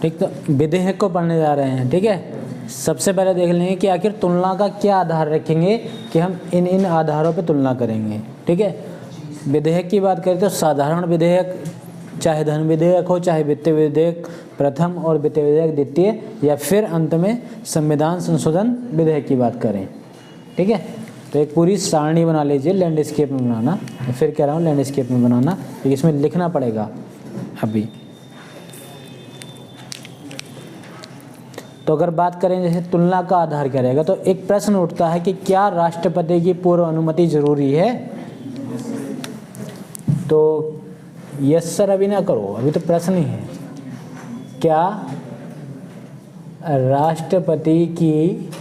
ठीक, तो विधेयक को पढ़ने जा रहे हैं। ठीक है, सबसे पहले देख लेंगे कि आखिर तुलना का क्या आधार रखेंगे कि हम इन आधारों पे तुलना करेंगे। ठीक है, विधेयक की बात करें तो साधारण विधेयक, चाहे धन विधेयक हो, चाहे वित्तीय विधेयक प्रथम और वित्तीय विधेयक द्वितीय, या फिर अंत में संविधान संशोधन विधेयक की बात करें। ठीक है, तो एक पूरी सारणी बना लीजिए, लैंडस्केप में बनाना, फिर कह रहा हूँ लैंडस्केप में बनाना, तो इसमें लिखना पड़ेगा अभी। तो अगर बात करें जैसे तुलना का आधार क्या रहेगा, तो एक प्रश्न उठता है कि क्या राष्ट्रपति की पूर्व अनुमति जरूरी है? तो यस सर अभी ना करो, अभी तो प्रश्न ही है। क्या राष्ट्रपति की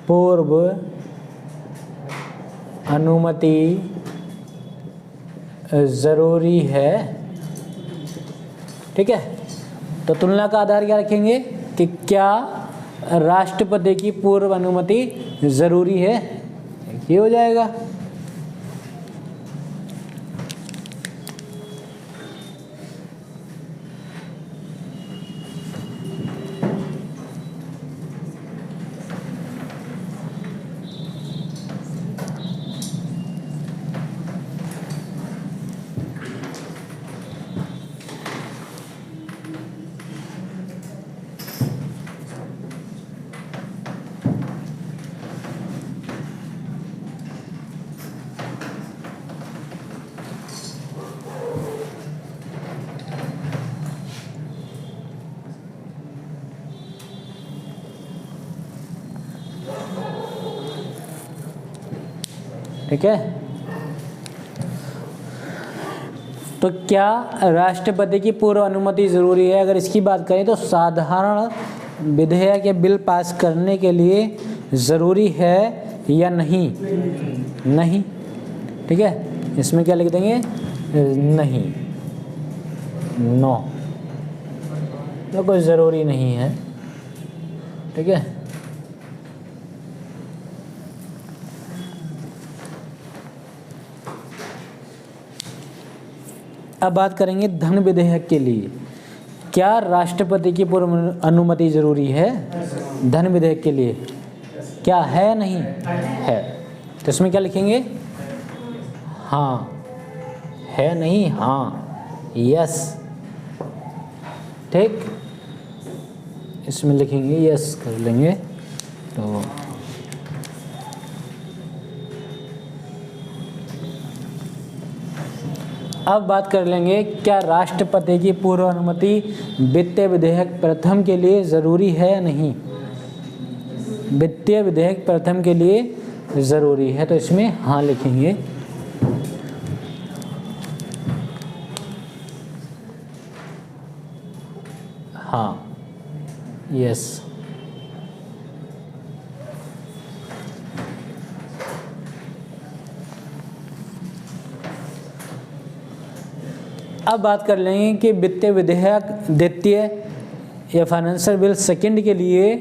पूर्व अनुमति जरूरी है? ठीक है, तो तुलना का आधार क्या रखेंगे कि क्या राष्ट्रपति की पूर्व अनुमति जरूरी है, ये हो जाएगा। ठीक है, तो क्या राष्ट्रपति की पूर्व अनुमति जरूरी है? अगर इसकी बात करें तो साधारण विधेयक या बिल पास करने के लिए जरूरी है या नहीं? नहीं। ठीक है, इसमें क्या लिख देंगे? नहीं, नो, तो कोई जरूरी नहीं है। ठीक है, अब बात करेंगे धन विधेयक के लिए। क्या राष्ट्रपति की पूर्व अनुमति जरूरी है धन विधेयक के लिए? क्या है? नहीं है, तो इसमें क्या लिखेंगे? हाँ है, नहीं हाँ, यस। ठीक, इसमें लिखेंगे यस कर लेंगे। तो अब बात कर लेंगे, क्या राष्ट्रपति की पूर्व अनुमति वित्तीय विधेयक प्रथम के लिए जरूरी है या नहीं? वित्तीय विधेयक प्रथम के लिए जरूरी है, तो इसमें हाँ लिखेंगे। हाँ, यस। अब बात कर लेंगे कि वित्तीय विधेयक द्वितीय या फाइनेंशियल बिल सेकंड के लिए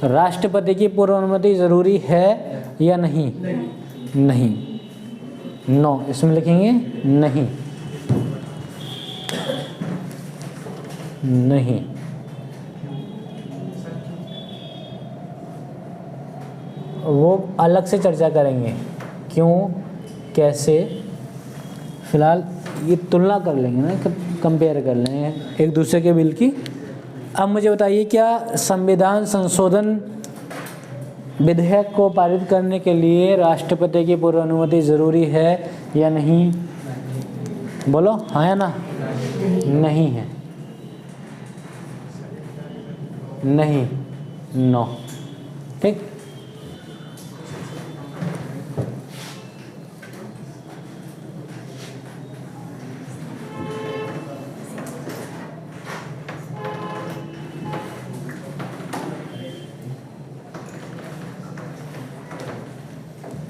राष्ट्रपति की पूर्व अनुमति जरूरी है या नहीं? नहीं, नो, इसमें लिखेंगे नहीं, नहीं। वो अलग से चर्चा करेंगे, क्यों, कैसे। फिलहाल ये तुलना कर लेंगे ना, कंपेयर कर लेंगे एक दूसरे के बिल की। अब मुझे बताइए, क्या संविधान संशोधन विधेयक को पारित करने के लिए राष्ट्रपति की पूर्व अनुमति जरूरी है या नहीं? बोलो हाँ या ना? नहीं है, नहीं, नो। ठीक,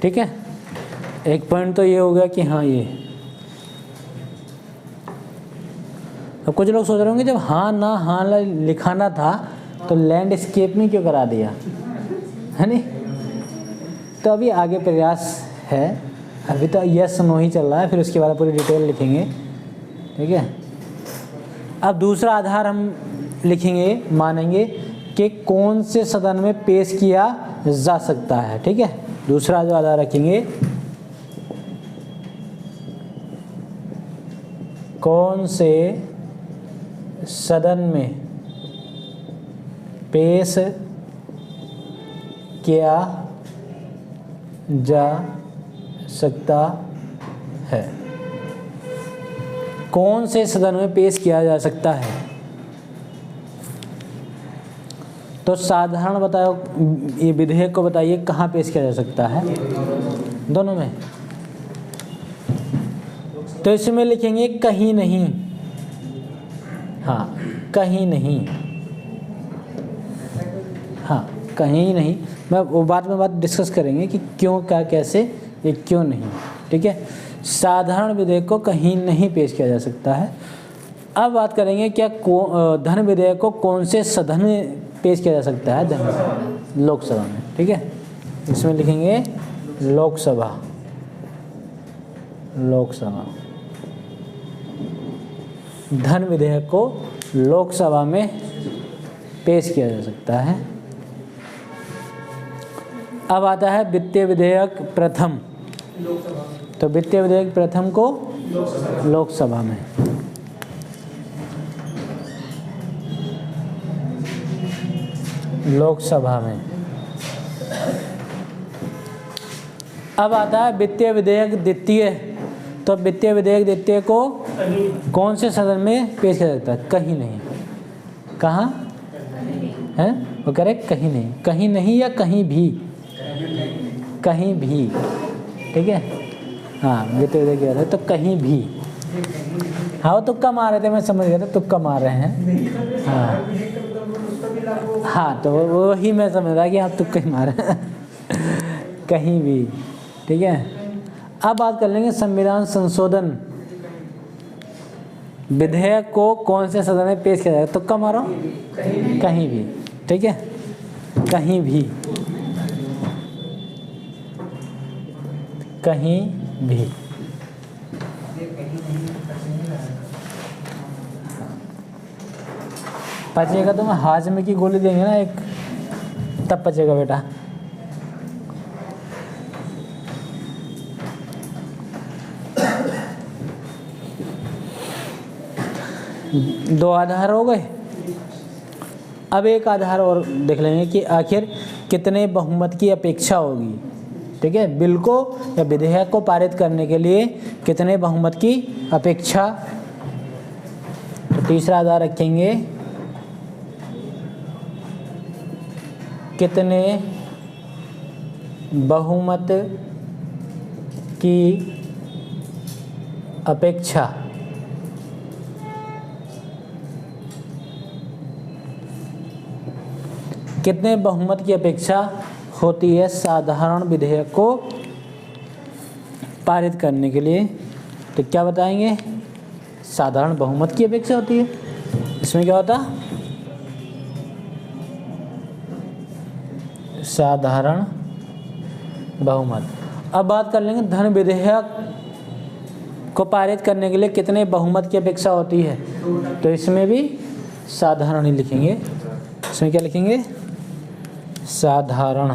ठीक है, एक पॉइंट तो ये हो गया कि हाँ ये। अब कुछ लोग सोच रहे होंगे, जब हाँ ना हाँ लिखाना था तो लैंडस्केप में क्यों करा दिया, है नहीं? तो अभी आगे प्रयास है, अभी तो यस नो ही चल रहा है, फिर उसके बाद पूरी डिटेल लिखेंगे। ठीक है। अब दूसरा आधार हम लिखेंगे, मानेंगे कि कौन से सदन में पेश किया जा सकता है, ठीक है। दूसरा जो आधार रखेंगे, कौन से सदन में पेश किया जा सकता है, कौन से सदन में पेश किया जा सकता है। तो साधारण बताओ, ये विधेयक को बताइए कहाँ पेश किया जा सकता है, दोनों में। तो इसमें लिखेंगे कहीं नहीं, हाँ कहीं नहीं, हाँ कहीं नहीं। मैं वो बात डिस्कस करेंगे कि क्यों, क्या, कैसे, ये क्यों नहीं, ठीक है। साधारण विधेयक को कहीं नहीं पेश किया जा सकता है। अब बात करेंगे क्या धन विधेयक को कौन से सदन में पेश किया जा सकता है, धन लोकसभा में, ठीक है। इसमें लिखेंगे लोकसभा, लोकसभा। धन विधेयक को लोकसभा में पेश किया जा सकता है। अब आता है वित्तीय विधेयक प्रथम, तो वित्तीय विधेयक प्रथम को लोकसभा में, लोकसभा में। अब आता है वित्तीय विधेयक द्वितीय, तो वित्तीय विधेयक द्वितीय को कौन से सदन में पेश किया जाता है, कहीं नहीं। कहाँ है वो, कह रहे कहीं नहीं, कहीं नहीं या कहीं भी, कहीं भी, ठीक है। हाँ वित्तीय विधेयक क्या है, तो कहीं भी। हाँ वो तुक्का मार रहे थे, मैं समझ गया था तुक्का मार रहे हैं। हाँ तो वही मैं समझ रहा कि आप तुक्का ही मार रहे हैं कहीं भी, ठीक है। अब बात कर लेंगे संविधान संशोधन विधेयक को कौन से सदन में पेश किया जाएगा, तुक्का मारो, कहीं भी, ठीक है, कहीं भी, कहीं भी। पचेगा तो मैं हाजमे की गोली देंगे ना एक, तब पचेगा बेटा। दो आधार हो गए। अब एक आधार और देख लेंगे कि आखिर कितने बहुमत की अपेक्षा होगी, ठीक है। बिल को या विधेयक को पारित करने के लिए कितने बहुमत की अपेक्षा। तो तीसरा आधार रखेंगे कितने बहुमत की अपेक्षा, कितने बहुमत की अपेक्षा होती है साधारण विधेयक को पारित करने के लिए। तो क्या बताएंगे, साधारण बहुमत की अपेक्षा होती है। इसमें क्या होता, साधारण बहुमत। अब बात कर लेंगे धन विधेयक को पारित करने के लिए कितने बहुमत की अपेक्षा होती है। तो इसमें भी साधारण ही लिखेंगे। इसमें क्या लिखेंगे, साधारण।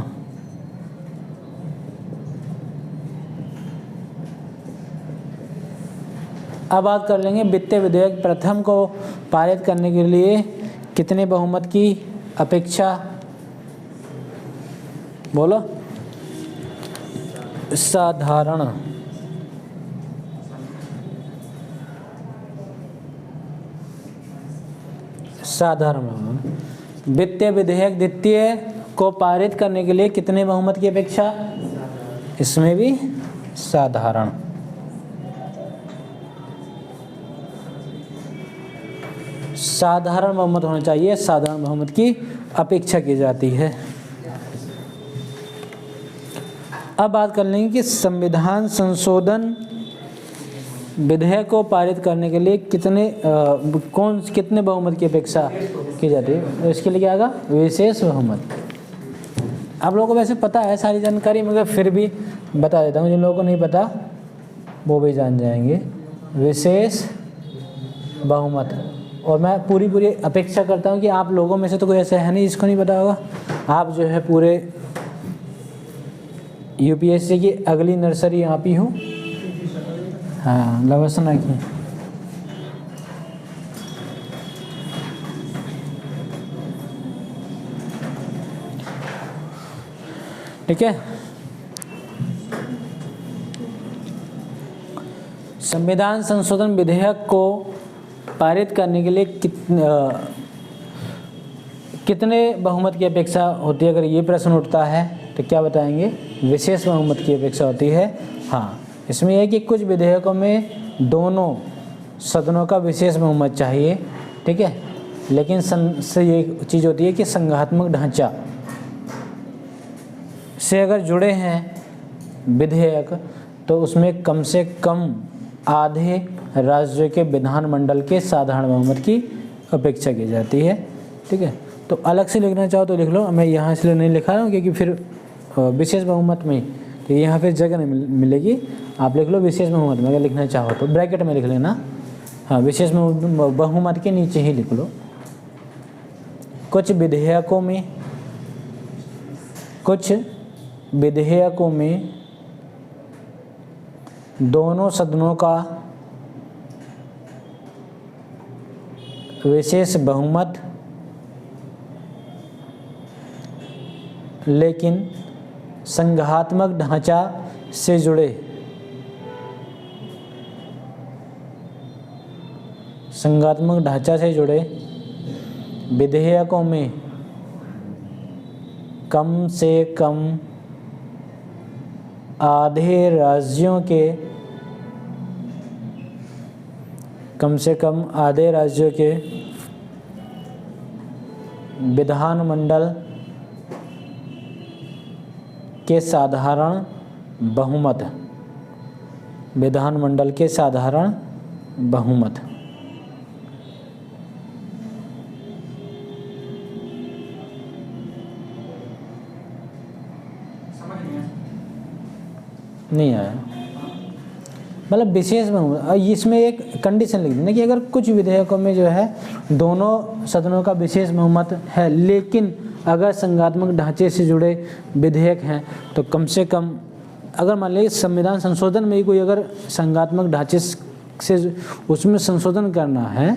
अब बात कर लेंगे वित्तीय विधेयक प्रथम को पारित करने के लिए कितने बहुमत की अपेक्षा, बोलो, साधारण। साधारण वित्तीय विधेयक द्वितीय को पारित करने के लिए कितने बहुमत की अपेक्षा, इसमें भी साधारण। साधारण बहुमत होना चाहिए, साधारण बहुमत की अपेक्षा की जाती है। अब बात कर लेंगे कि संविधान संशोधन विधेयक को पारित करने के लिए कितने बहुमत की अपेक्षा की जाती है। इसके लिए क्या आएगा, विशेष बहुमत। आप लोगों को वैसे पता है सारी जानकारी, मगर फिर भी बता देता हूँ, जिन लोगों को नहीं पता वो भी जान जाएंगे। विशेष बहुमत। और मैं पूरी अपेक्षा करता हूँ कि आप लोगों में से तो कोई ऐसा है नहीं जिसको नहीं पता होगा। आप जो है पूरे यूपीएससी की अगली नर्सरी आप ही हो। हाँ, लवसना की। ठीक है, संविधान संशोधन विधेयक को पारित करने के लिए कितने बहुमत की अपेक्षा होती है? अगर ये प्रश्न उठता है तो क्या बताएंगे? विशेष बहुमत की अपेक्षा होती है। हाँ, इसमें यह है कि कुछ विधेयकों में दोनों सदनों का विशेष बहुमत चाहिए, ठीक है, लेकिन से ये चीज़ होती है कि संघात्मक ढांचा से अगर जुड़े हैं विधेयक तो उसमें कम से कम आधे राज्यों के विधानमंडल के साधारण बहुमत की अपेक्षा की जाती है। ठीक है, तो अलग से लिखना चाहो तो लिख लो, मैं यहाँ इसलिए नहीं लिखा रहा हूँ क्योंकि फिर विशेष बहुमत में तो यहाँ फिर जगह नहीं मिलेगी। आप लिख लो विशेष बहुमत में, अगर लिखना चाहो तो ब्रैकेट में लिख लेना। हाँ, विशेष बहुमत के नीचे ही लिख लो। कुछ विधेयकों में दोनों सदनों का विशेष बहुमत, लेकिन संघात्मक ढांचा से जुड़े विधेयकों में कम से कम आधे राज्यों के विधानमंडल के साधारण बहुमत नहीं आया, मतलब विशेष बहुमत। इसमें एक कंडीशन लिख देना कि अगर कुछ विधेयकों में जो है दोनों सदनों का विशेष बहुमत है, लेकिन अगर संघात्मक ढांचे से जुड़े विधेयक हैं तो कम से कम, अगर मान लीजिए संविधान संशोधन में ही कोई अगर संघात्मक ढांचे से उसमें संशोधन करना है,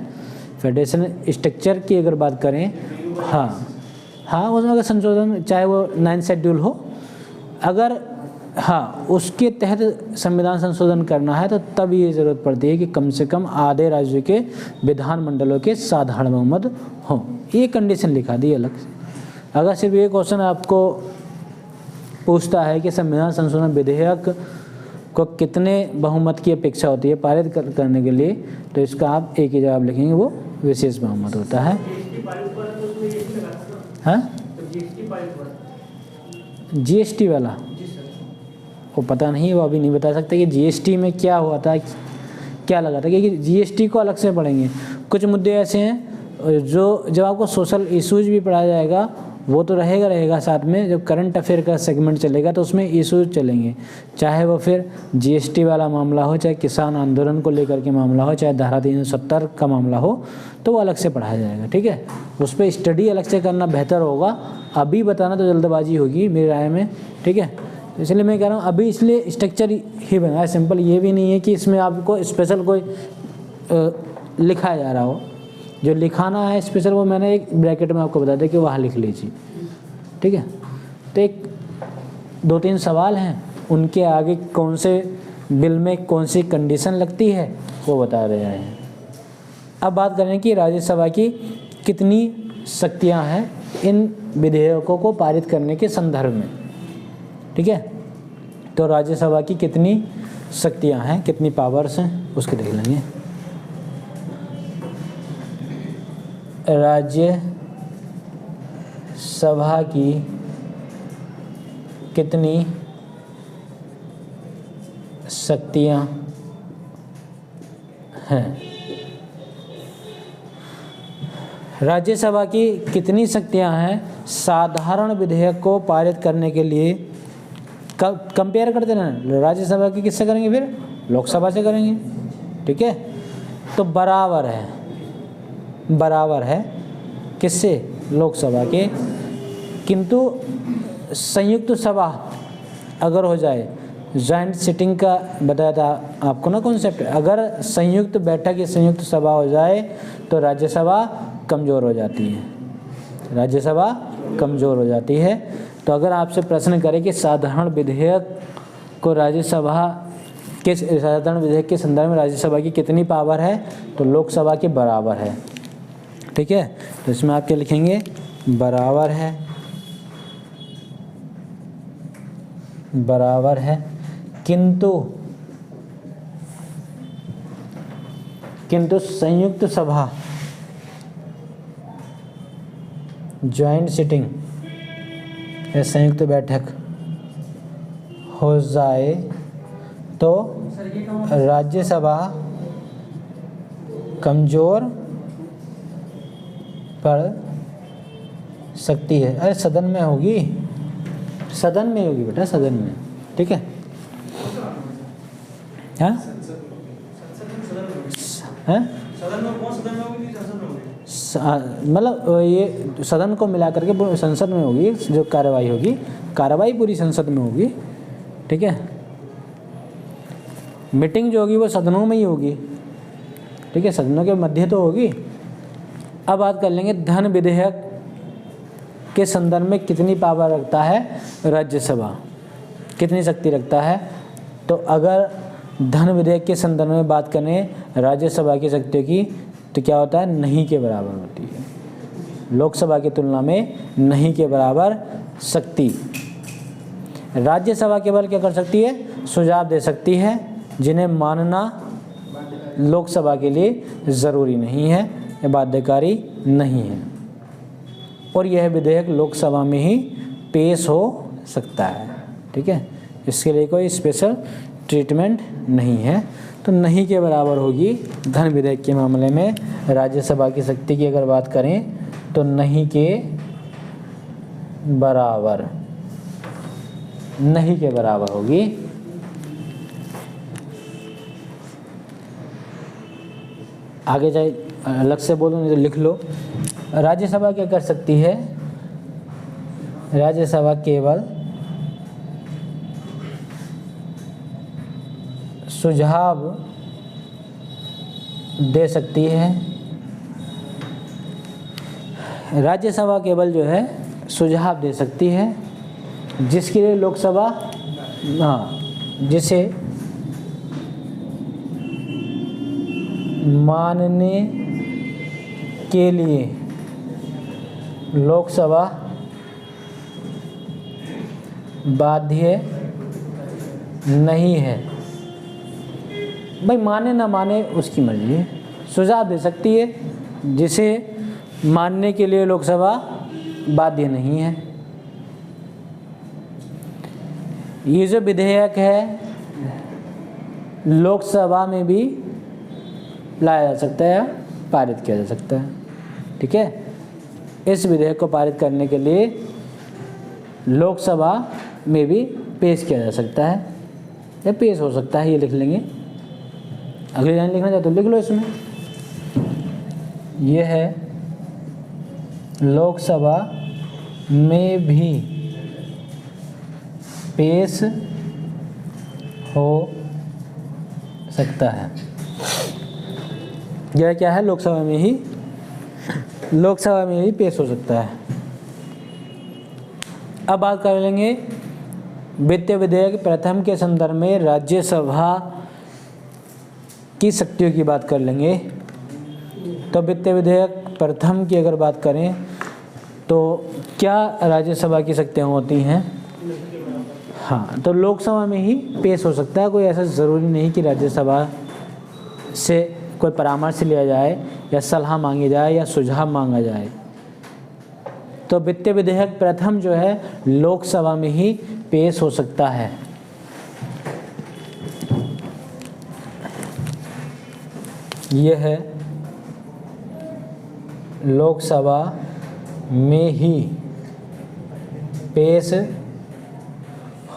फेडरेशन स्ट्रक्चर की अगर बात करें, हाँ उसमें अगर संशोधन चाहे वो 9 शेड्यूल हो, अगर उसके तहत संविधान संशोधन करना है तो तब ये ज़रूरत पड़ती है कि कम से कम आधे राज्यों के विधानमंडलों के साधारण बहुमत हो। ये कंडीशन लिखा दी अलग से। अगर सिर्फ ये क्वेश्चन आपको पूछता है कि संविधान संशोधन विधेयक को कितने बहुमत की अपेक्षा होती है पारित करने के लिए, तो इसका आप एक ही जवाब लिखेंगे, वो विशेष बहुमत होता है। हाँ, जीएसटी वाला वो पता नहीं, वो अभी नहीं बता सकते कि जीएसटी में क्या हुआ था, क्या लगा था, क्योंकि जीएसटी को अलग से पढ़ेंगे। कुछ मुद्दे ऐसे हैं जो जब आपको सोशल इश्यूज भी पढ़ाया जाएगा वो तो रहेगा साथ में, जब करंट अफेयर का सेगमेंट चलेगा तो उसमें इश्यूज चलेंगे, चाहे वो फिर जीएसटी वाला मामला हो, चाहे किसान आंदोलन को लेकर के मामला हो, चाहे धारा 370 का मामला हो, तो वो अलग से पढ़ाया जाएगा। ठीक है, उस पर स्टडी अलग से करना बेहतर होगा। अभी बताना तो जल्दबाजी होगी मेरी राय में। ठीक है, इसलिए मैं कह रहा हूँ अभी इसलिए स्ट्रक्चर ही बना है सिंपल। ये भी नहीं है कि इसमें आपको स्पेशल कोई लिखा जा रहा हो, जो लिखाना है स्पेशल वो मैंने एक ब्रैकेट में आपको बता दिया कि वहाँ लिख लीजिए। ठीक है, तो एक 2-3 सवाल हैं, उनके आगे कौन से बिल में कौन सी कंडीशन लगती है वो बता रहे हैं। अब बात करें कि राज्यसभा की कितनी शक्तियाँ हैं इन विधेयकों को पारित करने के संदर्भ में। ठीक है, तो राज्यसभा की कितनी शक्तियां हैं, कितनी पावर्स हैं, उसके देख लेंगे। राज्यसभा की कितनी शक्तियां हैं? राज्यसभा की कितनी शक्तियां हैं साधारण विधेयक को पारित करने के लिए? कंपेयर करते ना, राज्यसभा की किससे करेंगे, फिर लोकसभा से करेंगे। ठीक है, तो बराबर है किससे? लोकसभा के। किंतु संयुक्त सभा अगर हो जाए, जॉइंट सिटिंग का बताया था आपको ना कॉन्सेप्ट, अगर संयुक्त बैठक या संयुक्त सभा हो जाए तो राज्यसभा कमज़ोर हो जाती है, राज्यसभा कमज़ोर हो जाती है। तो अगर आपसे प्रश्न करें कि साधारण विधेयक को राज्यसभा के, साधारण विधेयक के संदर्भ में राज्यसभा की कितनी पावर है, तो लोकसभा के बराबर है। ठीक है, तो इसमें आप क्या लिखेंगे? बराबर है। किंतु संयुक्त सभा, जॉइंट सिटिंग या संयुक्त बैठक हो जाए तो राज्यसभा कमज़ोर पड़ सकती है। अरे सदन में होगी बेटा, सदन में। ठीक है, हाँ मतलब ये सदन को मिला करके संसद में होगी जो कार्रवाई होगी, कार्रवाई पूरी संसद में होगी। ठीक है, मीटिंग जो होगी वो सदनों में ही होगी। ठीक है, सदनों के मध्य तो होगी। अब बात कर लेंगे धन विधेयक के संदर्भ में कितनी पावर रखता है राज्यसभा, कितनी शक्ति रखता है। तो अगर धन विधेयक के संदर्भ में बात करें राज्यसभा की शक्तियों की, तो क्या होता है? नहीं के बराबर होती है। लोकसभा की तुलना में नहीं के बराबर शक्ति। राज्यसभा केवल क्या कर सकती है? सुझाव दे सकती है, जिन्हें मानना लोकसभा के लिए ज़रूरी नहीं है या बाध्यकारी नहीं है, और यह विधेयक लोकसभा में ही पेश हो सकता है। ठीक है, इसके लिए कोई स्पेशल ट्रीटमेंट नहीं है। तो नहीं के बराबर होगी धन विधेयक के मामले में। राज्यसभा की शक्ति की अगर बात करें तो नहीं के बराबर होगी। आगे जाए, अलग से बोलूँ नहीं तो लिख लो। राज्यसभा क्या कर सकती है? राज्यसभा केवल सुझाव दे सकती है। राज्यसभा केवल जो है सुझाव दे सकती है, जिसके लिए लोकसभा, जिसे मानने के लिए लोकसभा बाध्य नहीं है। भाई माने ना माने उसकी मर्जी है, सुझाव दे सकती है, जिसे मानने के लिए लोकसभा बाध्य नहीं है। ये जो विधेयक है लोकसभा में भी लाया जा सकता है या पारित किया जा सकता है। ठीक है, इस विधेयक को पारित करने के लिए लोकसभा में भी पेश किया जा सकता है या पेश हो सकता है, ये लिख लेंगे। अगली लाइन लिखना चाहते तो लिख लो इसमें। यह है लोकसभा में भी पेश हो सकता है। यह क्या है? लोकसभा में ही पेश हो सकता है। अब बात कर लेंगे वित्तीय विधेयक प्रथम के संदर्भ में राज्यसभा की शक्तियों की बात कर लेंगे। तो वित्तीय विधेयक प्रथम की अगर बात करें तो क्या राज्यसभा की शक्तियाँ होती हैं? हाँ, तो लोकसभा में ही पेश हो सकता है। कोई ऐसा ज़रूरी नहीं कि राज्यसभा से कोई परामर्श लिया जाए या सलाह मांगी जाए या सुझाव मांगा जाए। तो वित्तीय विधेयक प्रथम जो है लोकसभा में ही पेश हो सकता है। यह है लोकसभा में ही पेश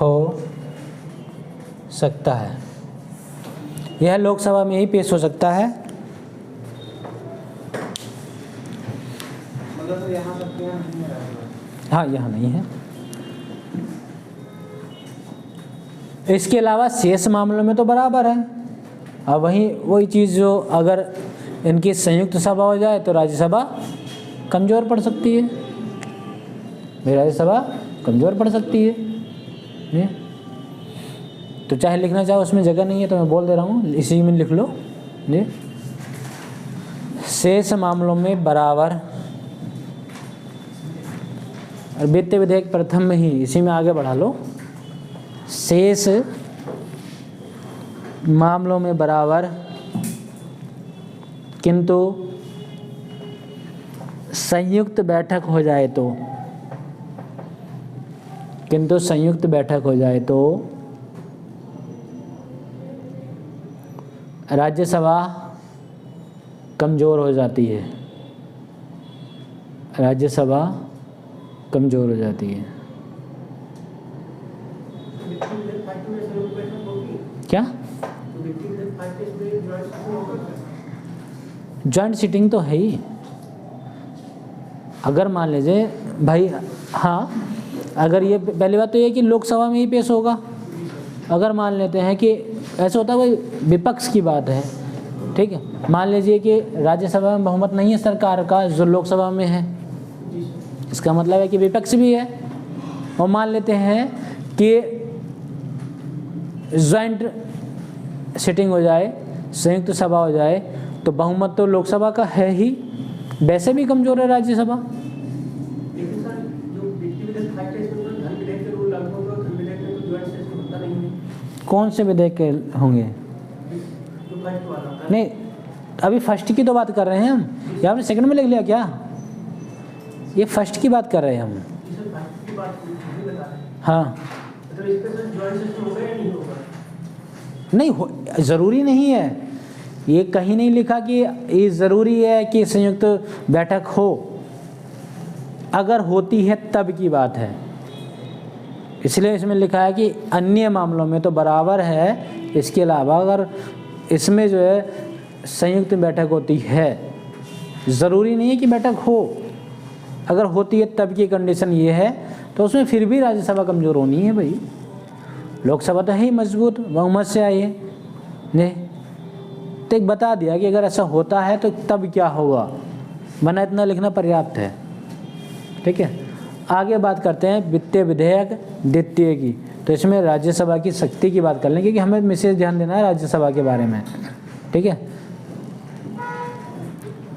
हो सकता है। यह लोकसभा में ही पेश हो सकता है। हाँ यहाँ नहीं है। इसके अलावा शेष मामलों में तो बराबर है। अब वही चीज़ जो अगर इनकी संयुक्त सभा हो जाए तो राज्यसभा कमज़ोर पड़ सकती है, राज्यसभा कमज़ोर पड़ सकती है। तो चाहे लिखना चाहो, उसमें जगह नहीं है तो मैं बोल दे रहा हूँ, इसी में लिख लो जी। शेष मामलों में बराबर, और वित्तीय विधेयक प्रथम में ही इसी में आगे बढ़ा लो। शेष मामलों में बराबर किंतु संयुक्त बैठक हो जाए तो, किंतु संयुक्त बैठक हो जाए तो राज्यसभा कमज़ोर हो जाती है, राज्यसभा कमज़ोर हो जाती है। क्या जॉइंट सीटिंग तो है ही। अगर मान लीजिए भाई, हाँ, अगर ये पहली बात तो ये कि लोकसभा में ही पेश होगा। अगर मान लेते हैं कि ऐसा होता है, कोई विपक्ष की बात है, ठीक है, मान लीजिए कि राज्यसभा में बहुमत नहीं है सरकार का जो लोकसभा में है, इसका मतलब है कि विपक्ष भी है। और मान लेते हैं कि जॉइंट सिटिंग हो जाए, संयुक्त सभा हो जाए, तो बहुमत तो लोकसभा का है ही, वैसे भी कमज़ोर है राज्यसभा। कौन से विधेयक होंगे? नहीं, अभी फर्स्ट की तो बात कर रहे हैं हम, या आपने सेकंड में लिख लिया क्या? ये फर्स्ट की बात कर रहे हैं हम। हाँ, नहीं हो, ज़रूरी नहीं है, ये कहीं नहीं लिखा कि ये ज़रूरी है कि संयुक्त बैठक हो। अगर होती है तब की बात है, इसलिए इसमें लिखा है कि अन्य मामलों में तो बराबर है। इसके अलावा अगर इसमें जो है संयुक्त बैठक होती है, ज़रूरी नहीं है कि बैठक हो, अगर होती है तब की कंडीशन ये है, तो उसमें फिर भी राज्यसभा कमज़ोर होनी है भाई। लोकसभा तो है ही मजबूत, बहुमत से आई है नहीं, तो एक बता दिया कि अगर ऐसा होता है तो तब क्या होगा, वरना इतना लिखना पर्याप्त है। ठीक है, आगे बात करते हैं वित्तीय विधेयक द्वितीय की। तो इसमें राज्यसभा की शक्ति की बात कर लें, क्योंकि हमें विशेष ध्यान देना है राज्यसभा के बारे में। ठीक है,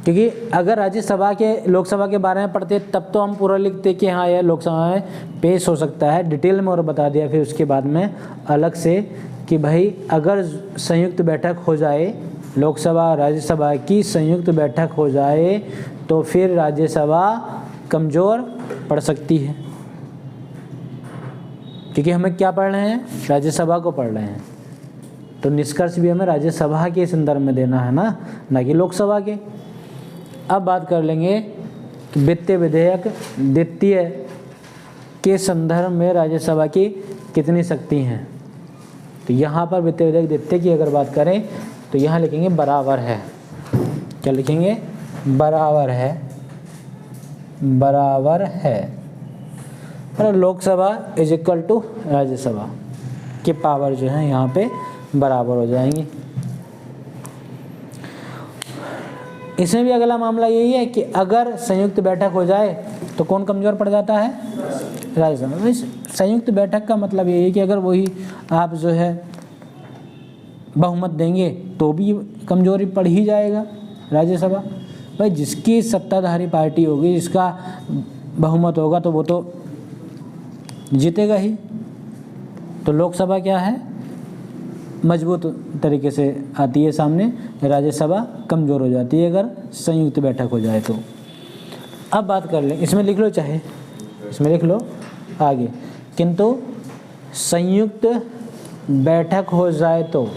क्योंकि अगर राज्यसभा के लोकसभा के बारे में पढ़ते तब तो हम पूरा लिखते कि हाँ यह लोकसभा में पेश हो सकता है, डिटेल में और बता दिया फिर उसके बाद में अलग से कि भाई अगर संयुक्त बैठक हो जाए, लोकसभा राज्यसभा की संयुक्त बैठक हो जाए तो फिर राज्यसभा कमज़ोर पड़ सकती है। क्योंकि हमें क्या पढ़ रहे हैं, राज्यसभा को पढ़ रहे हैं, तो निष्कर्ष भी हमें राज्यसभा के संदर्भ में देना है ना कि लोकसभा के। अब बात कर लेंगे कि वित्तीय विधेयक द्वितीय के संदर्भ में राज्यसभा की कितनी शक्ति हैं। तो यहाँ पर वित्तीय विधेयक द्वितीय की अगर बात करें तो यहाँ लिखेंगे बराबर है। क्या लिखेंगे? बराबर है, बराबर है। और Lok Sabha is equal to Rajya Sabha की पावर जो है यहाँ पे बराबर हो जाएंगी। इसमें भी अगला मामला यही है कि अगर संयुक्त बैठक हो जाए तो कौन कमज़ोर पड़ जाता है? राज्यसभा। संयुक्त बैठक का मतलब यही है कि अगर वही आप जो है बहुमत देंगे तो भी कमज़ोरी पड़ ही जाएगा राज्यसभा। भाई जिसकी सत्ताधारी पार्टी होगी, जिसका बहुमत होगा, तो वो तो जीतेगा ही। तो लोकसभा क्या है, मजबूत तरीके से आती है सामने, राज्यसभा कमज़ोर हो जाती है अगर संयुक्त बैठक हो जाए तो। अब बात कर लें, इसमें लिख लो, चाहे इसमें लिख लो आगे, किंतु संयुक्त बैठक हो जाए तो,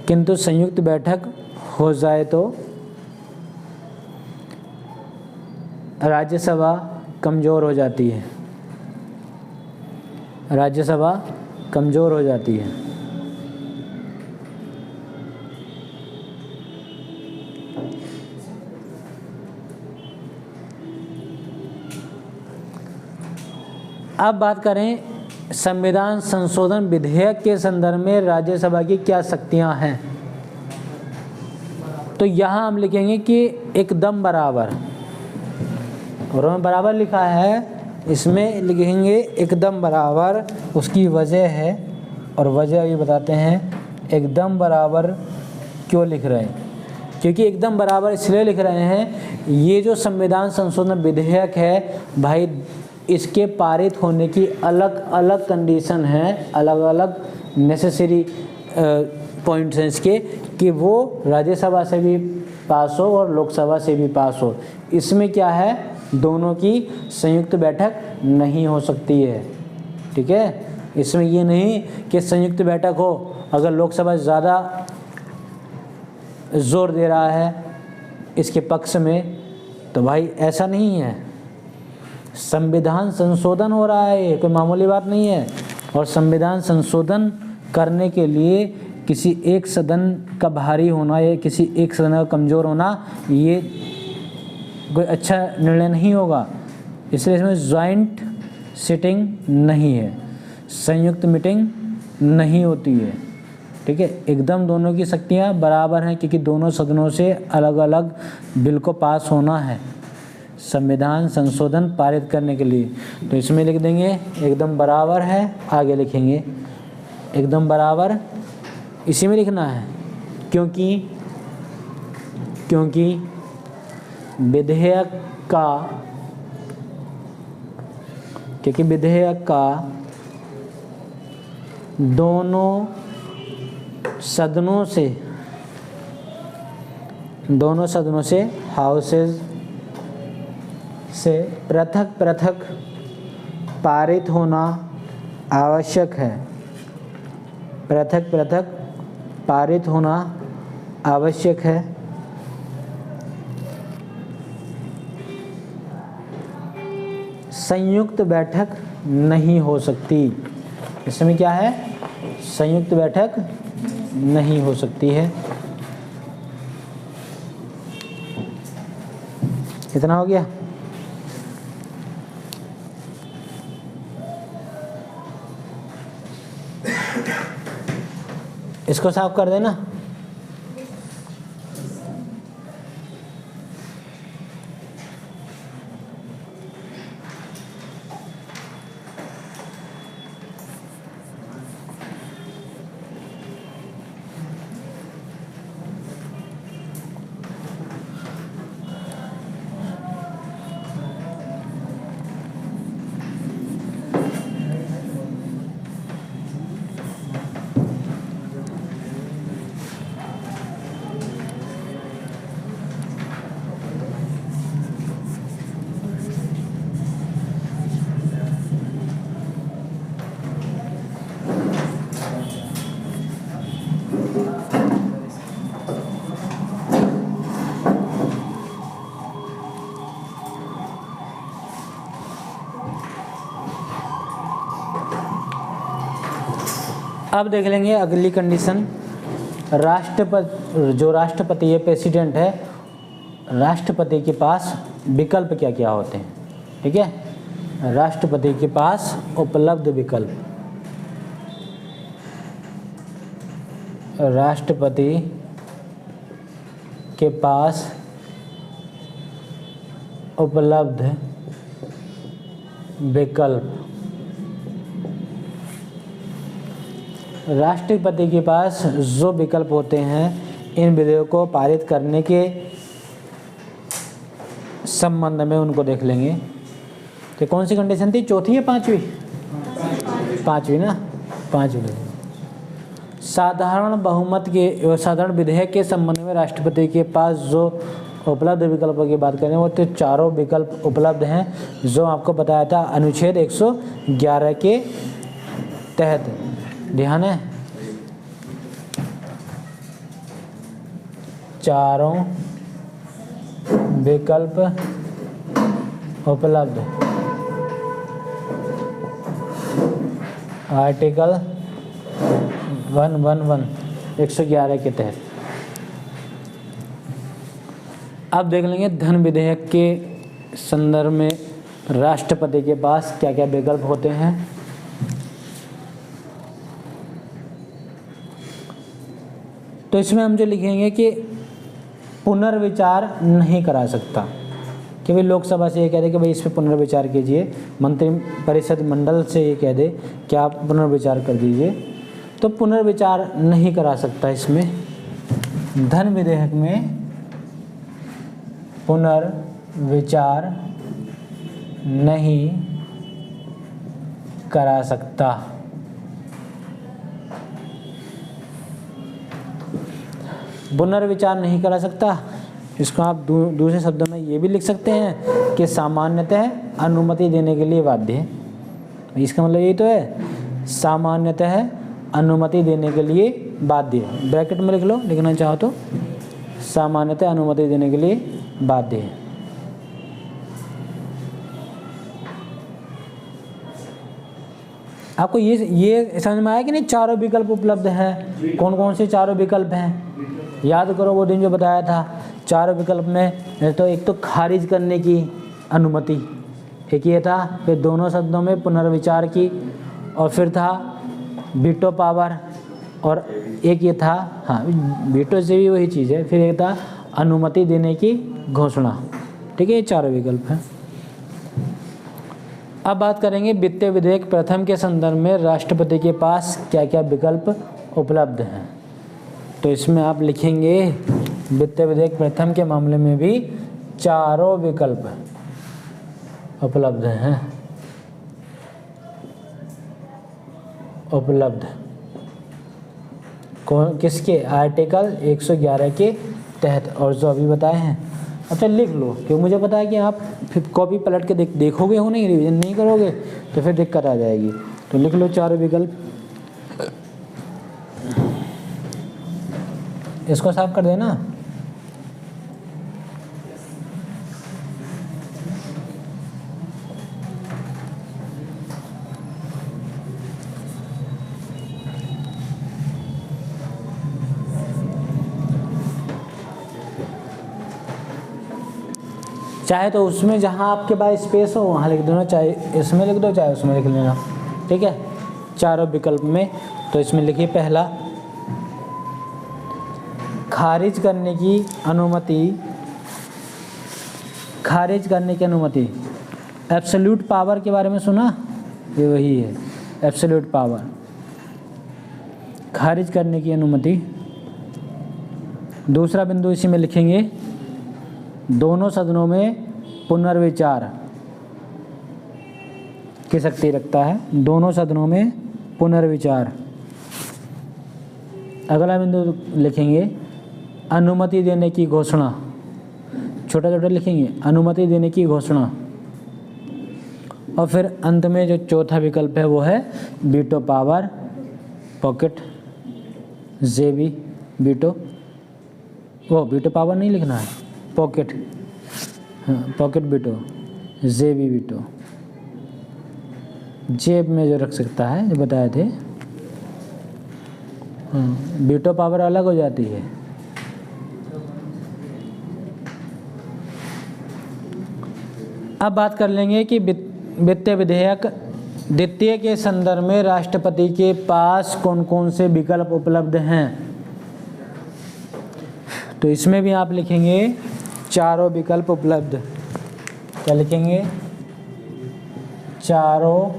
किंतु संयुक्त बैठक हो जाए तो राज्यसभा कमज़ोर हो जाती है, राज्यसभा कमज़ोर हो जाती है। अब बात करें संविधान संशोधन विधेयक के संदर्भ में राज्यसभा की क्या शक्तियां हैं, तो यहाँ हम लिखेंगे कि एकदम बराबर, और में बराबर लिखा है, इसमें लिखेंगे एकदम बराबर। उसकी वजह है, और वजह अभी बताते हैं एकदम बराबर क्यों लिख रहे हैं। क्योंकि एकदम बराबर इसलिए लिख रहे हैं, ये जो संविधान संशोधन विधेयक है भाई, इसके पारित होने की अलग अलग कंडीशन है, अलग अलग नेसेसरी पॉइंट्स हैं इसके, कि वो राज्यसभा से भी पास हो और लोकसभा से भी पास हो। इसमें क्या है, दोनों की संयुक्त बैठक नहीं हो सकती है, ठीक है। इसमें ये नहीं कि संयुक्त बैठक हो, अगर लोकसभा ज़्यादा जोर दे रहा है इसके पक्ष में, तो भाई ऐसा नहीं है। संविधान संशोधन हो रहा है, ये कोई मामूली बात नहीं है। और संविधान संशोधन करने के लिए किसी एक सदन का भारी होना या किसी एक सदन का कमज़ोर होना, ये कोई अच्छा निर्णय नहीं होगा। इसलिए इसमें जॉइंट सिटिंग नहीं है, संयुक्त मीटिंग नहीं होती है, ठीक है। एकदम दोनों की शक्तियाँ बराबर हैं, क्योंकि दोनों सदनों से अलग अलग बिल को पास होना है संविधान संशोधन पारित करने के लिए। तो इसमें लिख देंगे एकदम बराबर है, आगे लिखेंगे एकदम बराबर, इसी में लिखना है, क्योंकि विधेयक का दोनों सदनों से हाउसेज से पृथक पृथक पारित होना आवश्यक है, पृथक पृथक पारित होना आवश्यक है। संयुक्त बैठक नहीं हो सकती, इसमें क्या है, संयुक्त बैठक नहीं हो सकती है। इतना हो गया। इसको साफ कर देना। अब देख लेंगे अगली कंडीशन, जो राष्ट्रपति है, प्रेसिडेंट है, राष्ट्रपति के पास विकल्प क्या क्या होते हैं, ठीक है। राष्ट्रपति के पास उपलब्ध विकल्प, राष्ट्रपति के पास उपलब्ध विकल्प, राष्ट्रपति के पास जो विकल्प होते हैं इन विधेयकों को पारित करने के संबंध में उनको देख लेंगे। तो कौन सी कंडीशन थी, चौथी या पांचवी? पांचवी ना, पांचवी। साधारण विधेयक के संबंध में राष्ट्रपति के पास जो उपलब्ध विकल्पों की बात करें, वो तो चारों विकल्प उपलब्ध हैं जो आपको बताया था अनुच्छेद 111 के तहत। ध्यान है, चारों विकल्प उपलब्ध आर्टिकल 111 के तहत। अब देख लेंगे धन विधेयक के संदर्भ में राष्ट्रपति के पास क्या क्या विकल्प होते हैं। तो इसमें हम जो लिखेंगे कि पुनर्विचार नहीं करा सकता, कि भाई लोकसभा से ये कह दे कि भाई इस पर पुनर्विचार कीजिए, मंत्रिपरिषद मंडल से ये कह दे कि आप पुनर्विचार कर दीजिए, तो पुनर्विचार नहीं करा सकता। इसमें धन विधेयक में पुनर्विचार नहीं करा सकता। पुनर्विचार नहीं करा सकता, इसको आप दूसरे शब्दों में ये भी लिख सकते हैं कि सामान्यतः अनुमति देने के लिए बाध्य है। इसका मतलब यही तो है, सामान्यतः अनुमति देने के लिए बाध्य है। ब्रैकेट में लिख लो, लिखना चाहो तो, सामान्यतः अनुमति देने के लिए बाध्य है। आपको ये समझ में आया कि नहीं, चारों विकल्प उपलब्ध हैं। कौन कौन से चारों विकल्प हैं याद करो, वो दिन जो बताया था। चारों विकल्प में तो एक तो खारिज करने की अनुमति, एक ये था, फिर दोनों सदनों में पुनर्विचार की, और फिर था वीटो पावर, और एक ये था, हाँ वीटो से भी वही चीज़ है, फिर एक था अनुमति देने की घोषणा। ठीक है, ये चारों विकल्प हैं। अब बात करेंगे वित्तीय विधेयक प्रथम के संदर्भ में राष्ट्रपति के पास क्या क्या विकल्प उपलब्ध हैं। तो इसमें आप लिखेंगे वित्तीय विधेयक प्रथम के मामले में भी चारों विकल्प उपलब्ध हैं, उपलब्ध कौन किसके, आर्टिकल 111 के तहत, और जो अभी बताए हैं। अच्छा लिख लो, क्योंकि मुझे पता है कि आप फिर कॉपी पलट के देखोगे हो नहीं, रिवीजन नहीं करोगे तो फिर दिक्कत आ जाएगी। तो लिख लो चारों विकल्प। इसको साफ कर देना। चाहे तो उसमें जहाँ आपके पास स्पेस हो वहाँ लिख देना, चाहे इसमें लिख दो चाहे उसमें लिख लेना। ठीक है, चारों विकल्प में। तो इसमें लिखिए पहला, खारिज करने की अनुमति, खारिज करने की अनुमति। एब्सोल्यूट पावर के बारे में सुना, ये वही है एब्सोल्यूट पावर, खारिज करने की अनुमति। दूसरा बिंदु इसी में लिखेंगे, दोनों सदनों में पुनर्विचार की शक्ति रखता है, दोनों सदनों में पुनर्विचार। अगला बिंदु लिखेंगे अनुमति देने की घोषणा, छोटा छोटा लिखेंगे, अनुमति देने की घोषणा। और फिर अंत में जो चौथा विकल्प है वो है वीटो पावर, पॉकेट जेबी वीटो, वो वीटो पावर नहीं लिखना है, पॉकेट, हाँ पॉकेट वीटो, जेबी वीटो, जेब में जो रख सकता है, जो बताए थे। हाँ वीटो पावर अलग हो जाती है। अब बात कर लेंगे कि वित्तीय विधेयक द्वितीय के संदर्भ में राष्ट्रपति के पास कौन कौन से विकल्प उपलब्ध हैं। तो इसमें भी आप लिखेंगे चारों विकल्प उपलब्ध। क्या लिखेंगे, चारों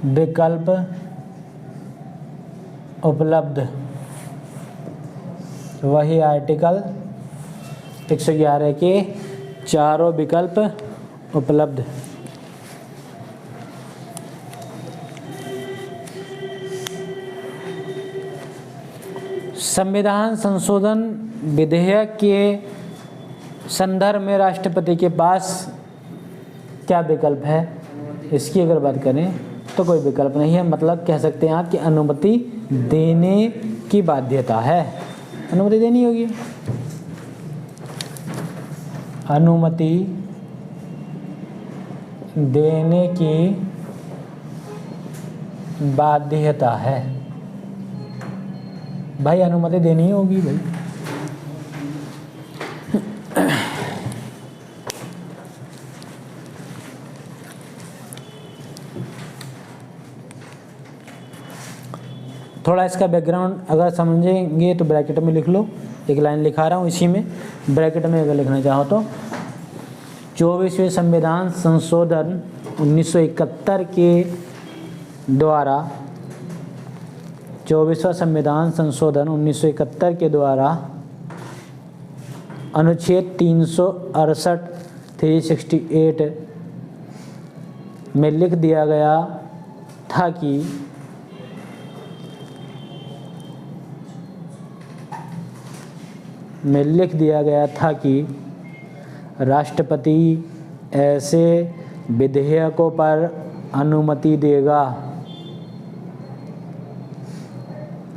विकल्प उपलब्ध। वही आर्टिकल 111 के चारों विकल्प उपलब्ध। संविधान संशोधन विधेयक के संदर्भ में राष्ट्रपति के पास क्या विकल्प है, इसकी अगर बात करें तो कोई विकल्प नहीं है। मतलब कह सकते हैं आप कि अनुमति देने की बाध्यता है, अनुमति देनी होगी, अनुमति देने की बाध्यता है। भाई अनुमति देनी होगी भाई। थोड़ा इसका बैकग्राउंड अगर समझेंगे तो ब्रैकेट में लिख लो, एक लाइन लिखा रहा हूँ इसी में, ब्रैकेट में अगर लिखना चाहो तो 24वें संविधान संशोधन 1971 के द्वारा 24वां संविधान संशोधन 1971 के द्वारा अनुच्छेद 368 में लिख दिया गया था कि राष्ट्रपति ऐसे विधेयकों पर अनुमति देगा।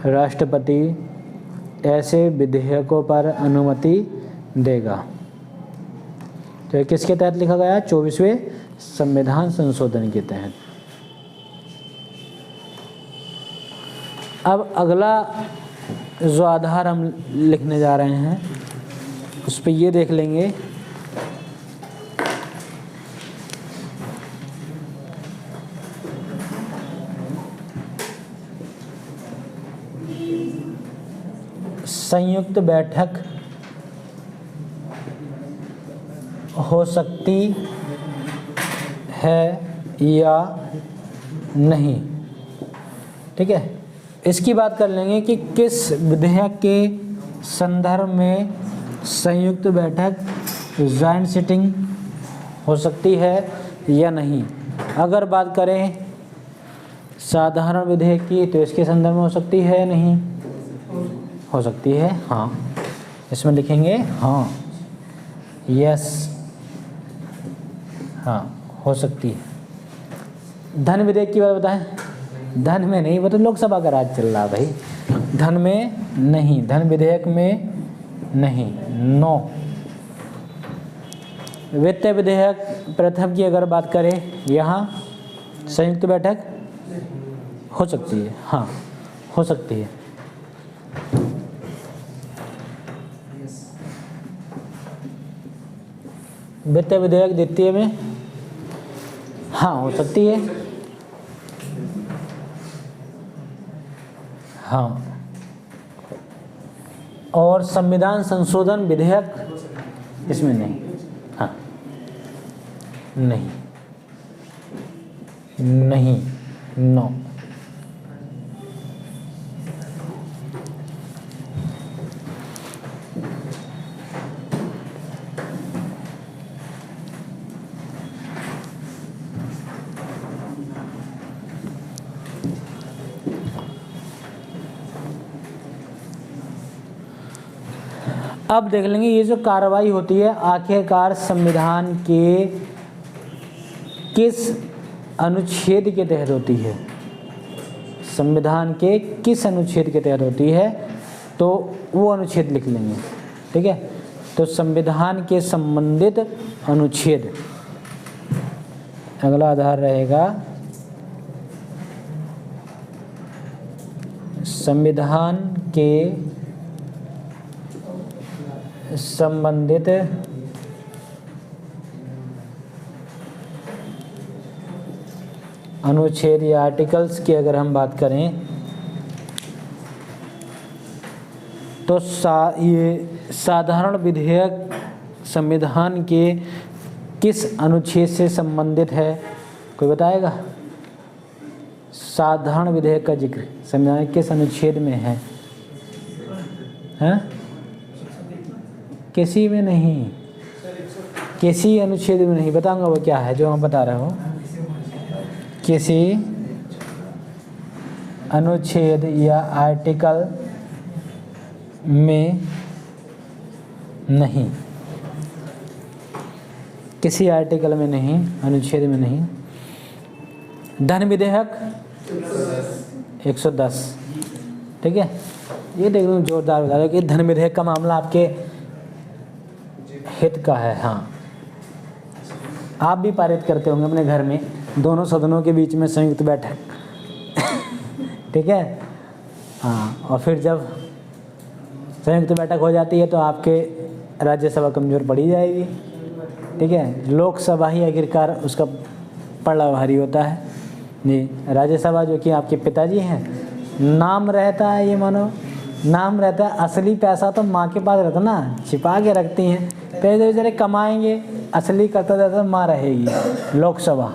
राष्ट्रपति ऐसे विधेयकों पर अनुमति देगा। तो ये किसके तहत लिखा गया? 24वें संविधान संशोधन के तहत। अब अगला जो आधार हम लिखने जा रहे हैं उस पे ये देख लेंगे संयुक्त बैठक हो सकती है या नहीं। ठीक है, इसकी बात कर लेंगे कि किस विधेयक के संदर्भ में संयुक्त बैठक जॉइंट सिटिंग हो सकती है या नहीं। अगर बात करें साधारण विधेयक की तो इसके संदर्भ में हो सकती है या नहीं? हो सकती है, हाँ। इसमें लिखेंगे हाँ, यस, हाँ हो सकती है। धन विधेयक की बात बताएं, धन में नहीं, वो तो लोकसभा का राज चल रहा है भाई। धन में नहीं, धन विधेयक में नहीं, नो। वित्त विधेयक प्रथम की अगर बात करें, यहाँ संयुक्त बैठक हो सकती है, हाँ हो सकती है। वित्त विधेयक द्वितीय में हाँ हो सकती है, हाँ। और संविधान संशोधन विधेयक इसमें नहीं, हाँ नहीं, नहीं, नो। अब देख लेंगे ये जो कार्रवाई होती है आखिरकार संविधान के किस अनुच्छेद के तहत होती है। संविधान के किस अनुच्छेद के तहत होती है तो वो अनुच्छेद लिख लेंगे। ठीक है, तो संविधान के संबंधित अनुच्छेद अगला आधार रहेगा। संविधान के संबंधित अनुच्छेद या आर्टिकल्स की अगर हम बात करें तो ये साधारण विधेयक संविधान के किस अनुच्छेद से संबंधित है, कोई बताएगा? साधारण विधेयक का जिक्र संविधान के किस अनुच्छेद में है? हैं? किसी में नहीं, किसी अनुच्छेद में नहीं। बताऊंगा वो क्या है जो हम बता रहे हो। किसी अनुच्छेद या आर्टिकल में नहीं, किसी आर्टिकल में नहीं, अनुच्छेद में नहीं। धन विधेयक 110। ठीक है, ये देख लो जोरदार बता दो कि धन विधेयक का मामला आपके हित का है। हाँ, आप भी पारित करते होंगे अपने घर में, दोनों सदनों के बीच में संयुक्त बैठक। ठीक है, हाँ। और फिर जब संयुक्त बैठक हो जाती है तो आपके राज्यसभा कमज़ोर पड़ी जाएगी। ठीक है, लोकसभा ही आखिरकार उसका पलड़ा भारी होता है जी। राज्यसभा जो कि आपके पिताजी हैं नाम रहता है, ये मानो नाम रहता है, असली पैसा तो माँ के पास रहता ना, छिपा के रखती हैं। पैसे बेचारे कमाएंगे, असली करता रहता माँ रहेगी। लोकसभा,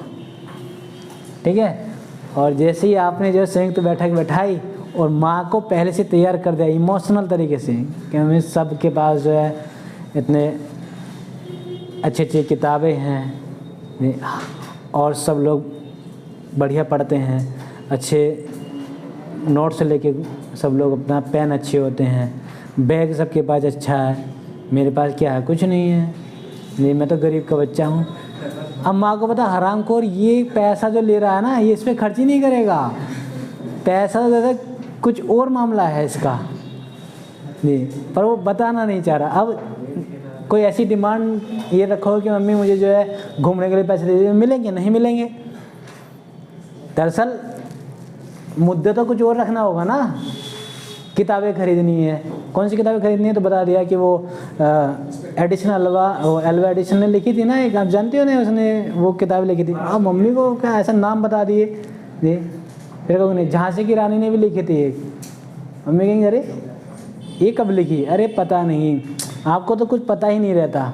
ठीक है। और जैसे ही आपने जो संयुक्त बैठक बैठाई और माँ को पहले से तैयार कर दिया इमोशनल तरीके से कि हमें सबके पास जो है इतने अच्छी अच्छी किताबें हैं और सब लोग बढ़िया पढ़ते हैं, अच्छे नोट्स लेके सब लोग, अपना पेन अच्छे होते हैं, बैग सबके पास अच्छा है, मेरे पास क्या है, कुछ नहीं है, नहीं मैं तो गरीब का बच्चा हूँ। अब माँ को पता हरामखोर ये पैसा जो ले रहा है ना, ये इस पर खर्च ही नहीं करेगा, पैसा तो ज़्यादा कुछ और मामला है इसका जी, पर वो बताना नहीं चाह रहा। अब कोई ऐसी डिमांड ये रखो कि मम्मी मुझे जो है घूमने के लिए पैसे दे दीजिए, मिलेंगे नहीं मिलेंगे। दरअसल मुद्दे तो कुछ और रखना होगा ना, किताबें खरीदनी है, कौन सी किताबें खरीदनी है, तो बता दिया कि वो एडिशन एल्वा एडिशन ने लिखी थी ना एक, आप जानते हो ना, उसने वो किताब लिखी थी। अब मम्मी को क्या ऐसा नाम बता दिए जी, फिर कहोगे नहीं, झांसी की रानी ने भी लिखी थी एक, मम्मी कहेंगे अरे ये कब लिखी, अरे पता नहीं, आपको तो कुछ पता ही नहीं रहता।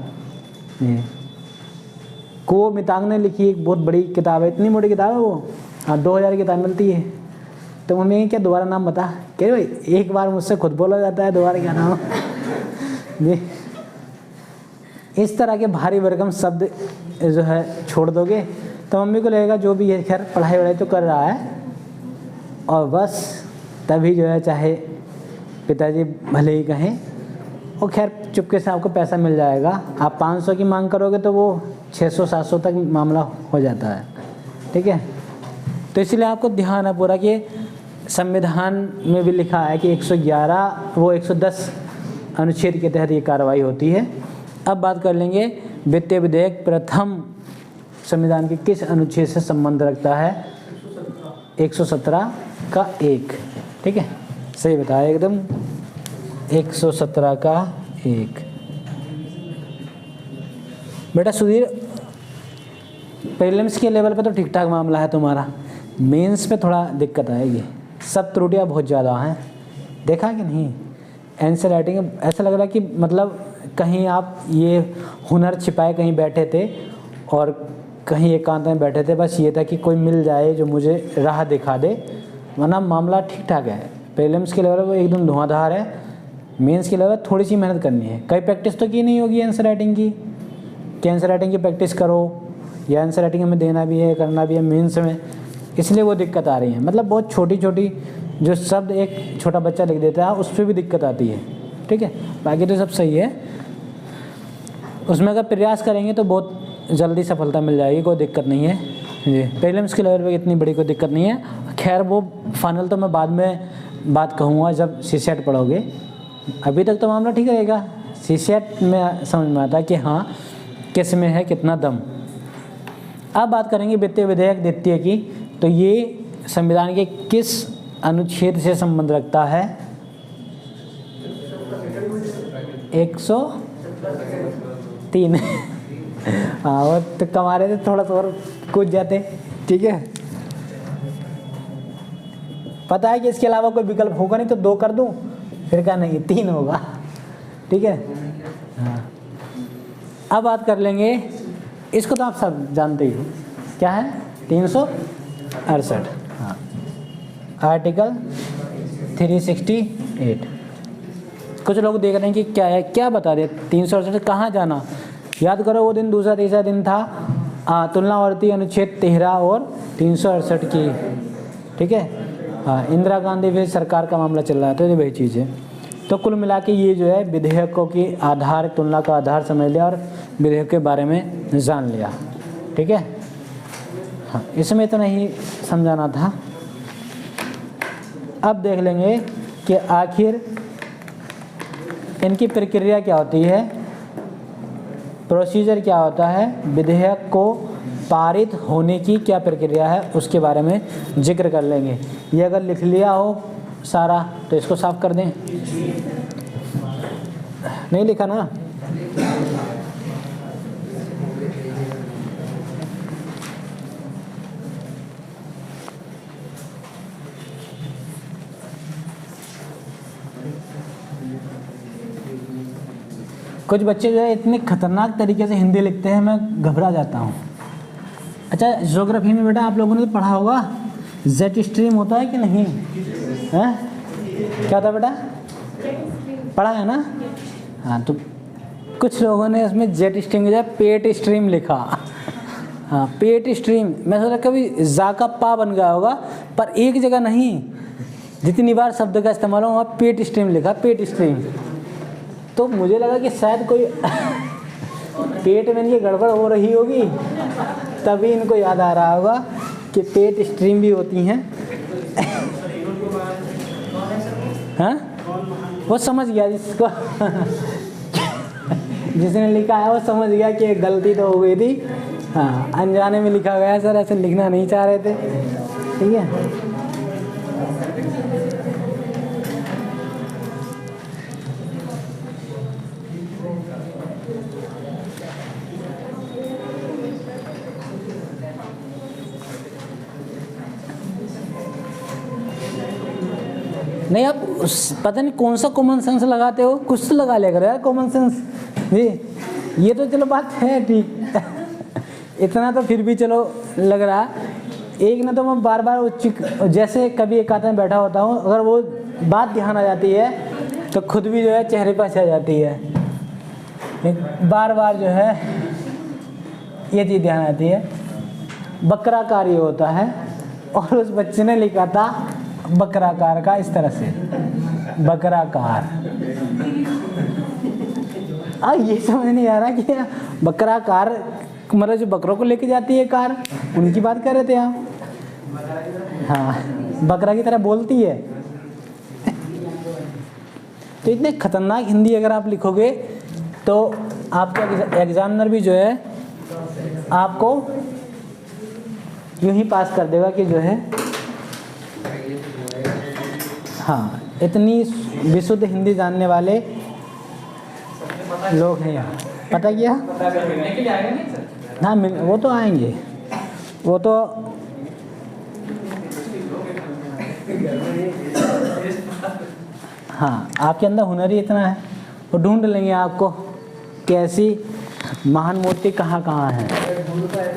को मितांग ने लिखी एक बहुत बड़ी किताब है, इतनी मोटी किताब है वो, हाँ 2000 की किताब मिलती है। तो मम्मी क्या दोबारा नाम बता, कह भाई एक बार मुझसे खुद बोला जाता है, दोबारा क्या नाम जी। इस तरह के भारी भरकम शब्द जो है छोड़ दोगे तो मम्मी को लगेगा जो भी है खैर पढ़ाई वढ़ाई तो कर रहा है, और बस तभी जो है चाहे पिताजी भले ही कहें, और खैर चुपके से आपको पैसा मिल जाएगा। आप 500 की मांग करोगे तो वो 600-700 तक मामला हो जाता है, ठीक है। तो इसलिए आपको ध्यान है पूरा कि संविधान में भी लिखा है कि 110 अनुच्छेद के तहत ये कार्रवाई होती है। अब बात कर लेंगे वित्तीय विधेयक प्रथम संविधान के किस अनुच्छेद से संबंध रखता है, 117 का 1, ठीक है, सही बताया एकदम, 117 का 1। बेटा सुधीर प्रीलिम्स के लेवल पे तो ठीक ठाक मामला है तुम्हारा, मेंस पे थोड़ा दिक्कत आएगी, सब त्रुटियाँ बहुत ज़्यादा हैं, देखा कि नहीं। आंसर राइटिंग ऐसा लग रहा है कि मतलब कहीं आप ये हुनर छिपाए कहीं बैठे थे और कहीं एकांत में बैठे थे, बस ये था कि कोई मिल जाए जो मुझे राह दिखा दे, वरना मामला ठीक ठाक है। प्रीलिम्स के लेवल पर एकदम धुआंधार है, मेंस के लेवल थोड़ी सी मेहनत करनी है। कई प्रैक्टिस तो की नहीं होगी आंसर राइटिंग की, कि आंसर राइटिंग की प्रैक्टिस करो, या आंसर राइटिंग हमें देना भी है करना भी है मेंस में, इसलिए वो दिक्कत आ रही है। मतलब बहुत छोटी छोटी जो शब्द एक छोटा बच्चा लिख देता है उस पर भी दिक्कत आती है, ठीक है। बाकी तो सब सही है, उसमें अगर प्रयास करेंगे तो बहुत जल्दी सफलता मिल जाएगी, कोई दिक्कत नहीं है जी। प्रीलिम्स के लेवल पे इतनी बड़ी कोई दिक्कत नहीं है। खैर वो फाइनल तो मैं बाद में बात कहूँगा जब सीसेट पढ़ोगे, अभी तक तो मामला ठीक रहेगा। सीसेट में समझ में आता है कि हाँ किस में है कितना दम। अब बात करेंगे वित्तीय विधेयक द्वितीय की, तो ये संविधान के किस अनुच्छेद से संबंध रखता है, 103 हाँ वो तो कमा रहे थे, थोड़ा सा और कूद जाते, ठीक है। पता है कि इसके अलावा कोई विकल्प होगा नहीं तो 2 कर दूं, फिर क्या नहीं 3 होगा, ठीक है। हाँ अब बात कर लेंगे, इसको तो आप सब जानते ही हो, क्या है 368, हाँ आर्टिकल 368। कुछ लोग देख रहे हैं कि क्या है, क्या बता दे 368 कहाँ जाना, याद करो वो दिन दूसरा तीसरा दिन था तुलनावर्ती अनुच्छेद 13 और 368 की, ठीक है। हाँ इंदिरा गांधी फिर सरकार का मामला चल रहा था, तो वही चीज़ है। तो कुल मिला के ये जो है विधेयकों की आधार तुलना का आधार समझ लिया और विधेयक के बारे में जान लिया, ठीक है। हाँ इसमें इतना ही समझाना था। अब देख लेंगे कि आखिर इनकी प्रक्रिया क्या होती है, प्रोसीजर क्या होता है, विधेयक को पारित होने की क्या प्रक्रिया है, उसके बारे में जिक्र कर लेंगे। ये अगर लिख लिया हो सारा तो इसको साफ कर दें, नहीं लिखा ना, कुछ बच्चे जो है इतने खतरनाक तरीके से हिंदी लिखते हैं, मैं घबरा जाता हूँ। अच्छा, ज्योग्राफी में बेटा आप लोगों ने तो पढ़ा होगा जेट स्ट्रीम होता है कि नहीं है? क्या होता है बेटा? पढ़ा है ना? हाँ, तो कुछ लोगों ने उसमें जेट स्ट्रीम की जगह पेट स्ट्रीम लिखा। हाँ, पेट स्ट्रीम, मैं सोचा कभी जा का पा बन गया होगा, पर एक जगह नहीं, जितनी बार शब्द का इस्तेमाल हो वहाँ पेट स्ट्रीम लिखा, पेट स्ट्रीम। तो मुझे लगा कि शायद कोई पेट में इनकी गड़बड़ हो रही होगी, तभी इनको याद आ रहा होगा कि पेट स्ट्रीम भी होती हैं। हाँ, वो समझ गया जिसको जिसने लिखा है वो समझ गया कि गलती तो हो गई थी। हाँ, अनजाने में लिखा गया है सर, ऐसे लिखना नहीं चाह रहे थे। ठीक है, नहीं आप पता नहीं कौन सा कॉमन सेंस लगाते हो, कुछ तो लगा लिया करो यार कॉमन सेंस जी। ये तो चलो बात है ठीक इतना तो फिर भी चलो लग रहा। एक ना तो मैं बार बार जैसे कभी एक आदमी बैठा होता हूँ, अगर वो बात ध्यान आ जाती है तो खुद भी जो है चेहरे पर आ जाती है। बार बार जो है ये चीज़ ध्यान आती है। बकराकार ये होता है, और उस बच्चे ने लिखा था बकराकार का इस तरह से, बकराकार। ये समझ नहीं आ रहा कि बकराकार मतलब जो बकरों को लेके जाती है कार, उनकी बात कर रहे थे आप। हाँ, बकरा की तरह बोलती है। तो इतने खतरनाक हिंदी अगर आप लिखोगे तो आपका एग्जामिनर भी जो है आपको यूं ही पास कर देगा कि जो है हाँ, इतनी विशुद्ध हिंदी जानने वाले लोग हैं यहाँ। पता किया? हाँ, वो तो आएंगे, वो तो हाँ, आपके अंदर हुनर ही इतना है, वो ढूंढ लेंगे आपको कि ऐसी महान मूर्ति कहाँ कहाँ है,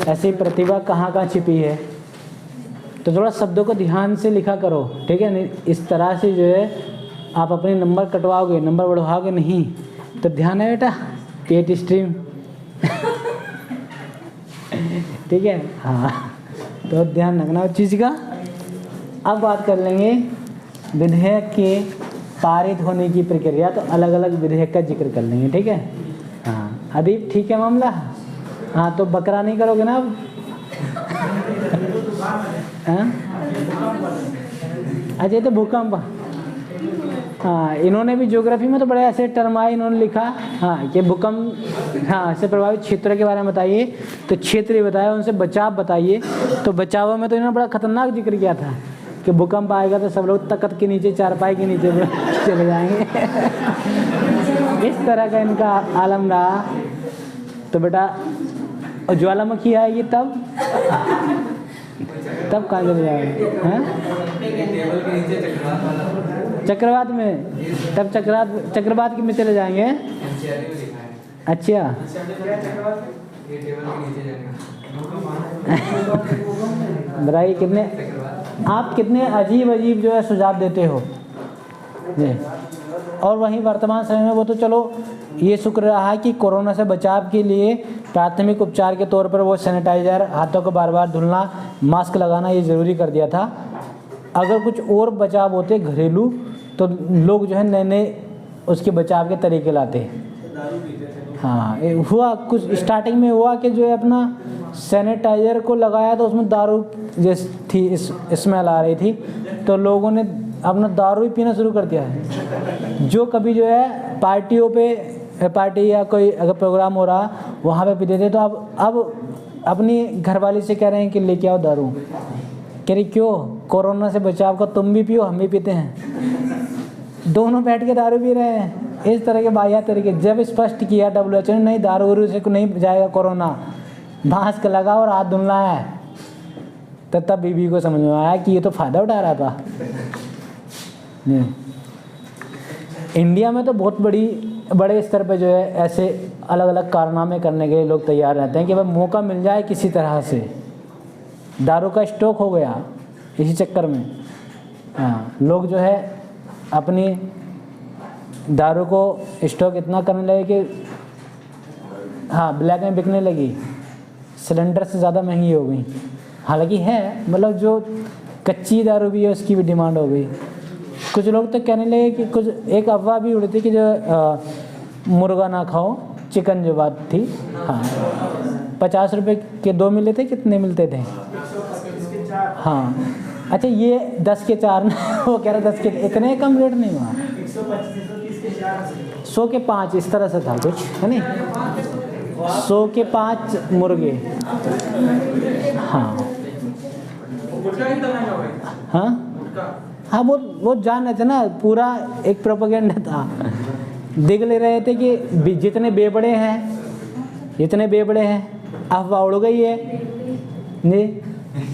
ऐसी प्रतिभा कहाँ कहाँ छिपी है। तो थोड़ा शब्दों को ध्यान से लिखा करो, ठीक है? इस तरह से जो है आप अपने नंबर कटवाओगे, नंबर बढ़वाओगे नहीं। तो ध्यान है बेटा, पेट स्ट्रीम ठीक है? हाँ, तो ध्यान रखना उस चीज़ का। अब बात कर लेंगे विधेयक के पारित होने की प्रक्रिया, तो अलग अलग विधेयक का जिक्र कर लेंगे, ठीक है? हाँ, अभी ठीक है मामला। हाँ, तो बकरा नहीं करोगे ना अब? अच्छा, तो भूकंप, हाँ, इन्होंने भी ज्योग्राफी में तो बड़े ऐसे टर्म आए, इन्होंने लिखा हाँ कि भूकंप, हाँ, से प्रभावित क्षेत्र के बारे में बताइए, तो क्षेत्र ही बताया, उनसे बचाव बताइए। तो बचाव में तो इन्होंने बड़ा खतरनाक जिक्र किया था कि भूकंप आएगा तो सब लोग तख्त के नीचे, चारपाई के नीचे चले जाएंगे इस तरह का इनका आलम रहा। तो बेटा ज्वालामुखी आएगी तब कहाँ चले जाएंगे? चक्रवात में, तब चक्रवात में चले जाएंगे। अच्छा बताइए, कितने अजीब अजीब जो है सुझाव देते हो जी। और वहीं वर्तमान समय में वो तो चलो ये शुक्र रहा है कि कोरोना से बचाव के लिए प्राथमिक उपचार के तौर पर वो सैनिटाइज़र, हाथों को बार बार धुलना, मास्क लगाना ये ज़रूरी कर दिया था। अगर कुछ और बचाव होते घरेलू तो लोग जो है नए नए उसके बचाव के तरीके लाते। हाँ, हुआ कुछ स्टार्टिंग में हुआ कि जो है अपना सैनिटाइज़र को लगाया तो उसमें दारू जैसी थी, स्मेल आ रही थी, तो लोगों ने अपना दारू ही पीना शुरू कर दिया है। जो कभी जो है पार्टियों पे, पार्टी या कोई अगर प्रोग्राम हो रहा वहाँ पे पीते थे, तो अब अपनी घरवाली से कह रहे हैं कि लेके आओ दारू। कह रही क्यों? कोरोना से बचाव का तुम भी पियो, हम भी पीते हैं, दोनों बैठ के दारू पी रहे हैं। इस तरह के वाहियात तरीके जब स्पष्ट किया WHO ने, नहीं दारू वारू से नहीं जाएगा कोरोना, मास्क लगा और हाथ धुलना है, तो तब बीबी को समझ में आया कि ये तो फ़ायदा उठा रहा था। इंडिया में तो बहुत बड़ी बड़े स्तर पे जो है ऐसे अलग अलग कारनामे करने के लिए लोग तैयार रहते हैं कि भाई मौका मिल जाए किसी तरह से। दारू का स्टॉक हो गया इसी चक्कर में, हाँ, लोग जो है अपनी दारू को स्टॉक इतना करने लगे कि हाँ ब्लैक में बिकने लगी, सिलेंडर से ज़्यादा महंगी हो गई। हालांकि है, मतलब जो कच्ची दारू भी है उसकी भी डिमांड हो गई। कुछ लोग तो कहने लगे कि कुछ एक अफवाह भी उड़ी थी कि जो मुर्गा ना खाओ चिकन, जो बात थी, हाँ 50 रुपये के 2 मिले थे, कितने मिलते थे? हाँ अच्छा, ये 10 के 4 वो कह रहे 10 के, इतने कम रेट नहीं हुआ, 100 के 5 इस तरह से था कुछ, है नहीं, 100 के 5 मुर्गे। हाँ हाँ हाँ, वो जान रहे थे ना, पूरा एक प्रोपेगेंडा था। देख ले रहे थे कि जितने बेबड़े हैं अफवाह उड़ गई है जी।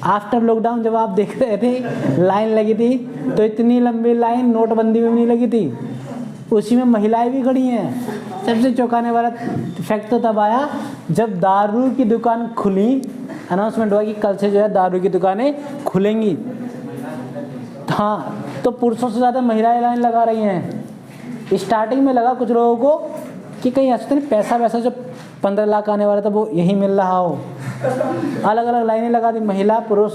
आफ्टर लॉकडाउन जब आप देख रहे थे लाइन लगी थी, तो इतनी लंबी लाइन नोटबंदी में भी नहीं लगी थी, उसी में महिलाएं भी खड़ी हैं। सबसे चौंकाने वाला फैक्ट तो तब आया जब दारू की दुकान खुली, अनाउंसमेंट हुआ कि कल से जो है दारू की दुकानें खुलेंगी। हाँ, तो पुरुषों से ज़्यादा महिलाएं लाइन लगा रही हैं। स्टार्टिंग में लगा कुछ लोगों को कि कहीं ऐसा नहीं पैसा जो 15 लाख आने वाला था वो यही मिल रहा हो, अलग अलग लाइनें लगा दी महिला पुरुष।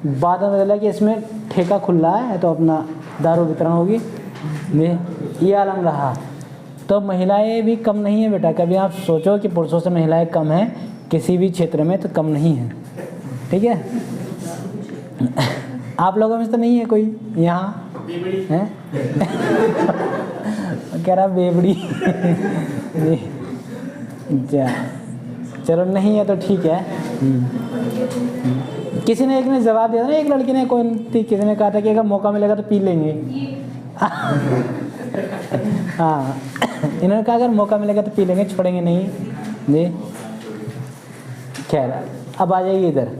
बाद में बदला कि इसमें ठेका खुल रहा है तो अपना दारू वितरण होगी, ये आलम रहा। तो महिलाएं भी कम नहीं है बेटा, कभी आप सोचो कि पुरुषों से महिलाएं कम हैं किसी भी क्षेत्र में, तो कम नहीं है, ठीक है। आप लोगों में तो नहीं है कोई यहाँ है कह रहा बेबड़ी चलो नहीं है तो ठीक है। किसी ने एक ने जवाब दिया था ना, एक लड़की ने किसी ने कहा था कि अगर मौका मिलेगा तो पी लेंगे। हाँ, इन्होंने कहा अगर मौका मिलेगा तो पी लेंगे, छोड़ेंगे नहीं जी। खैर अब आ जाइए इधर,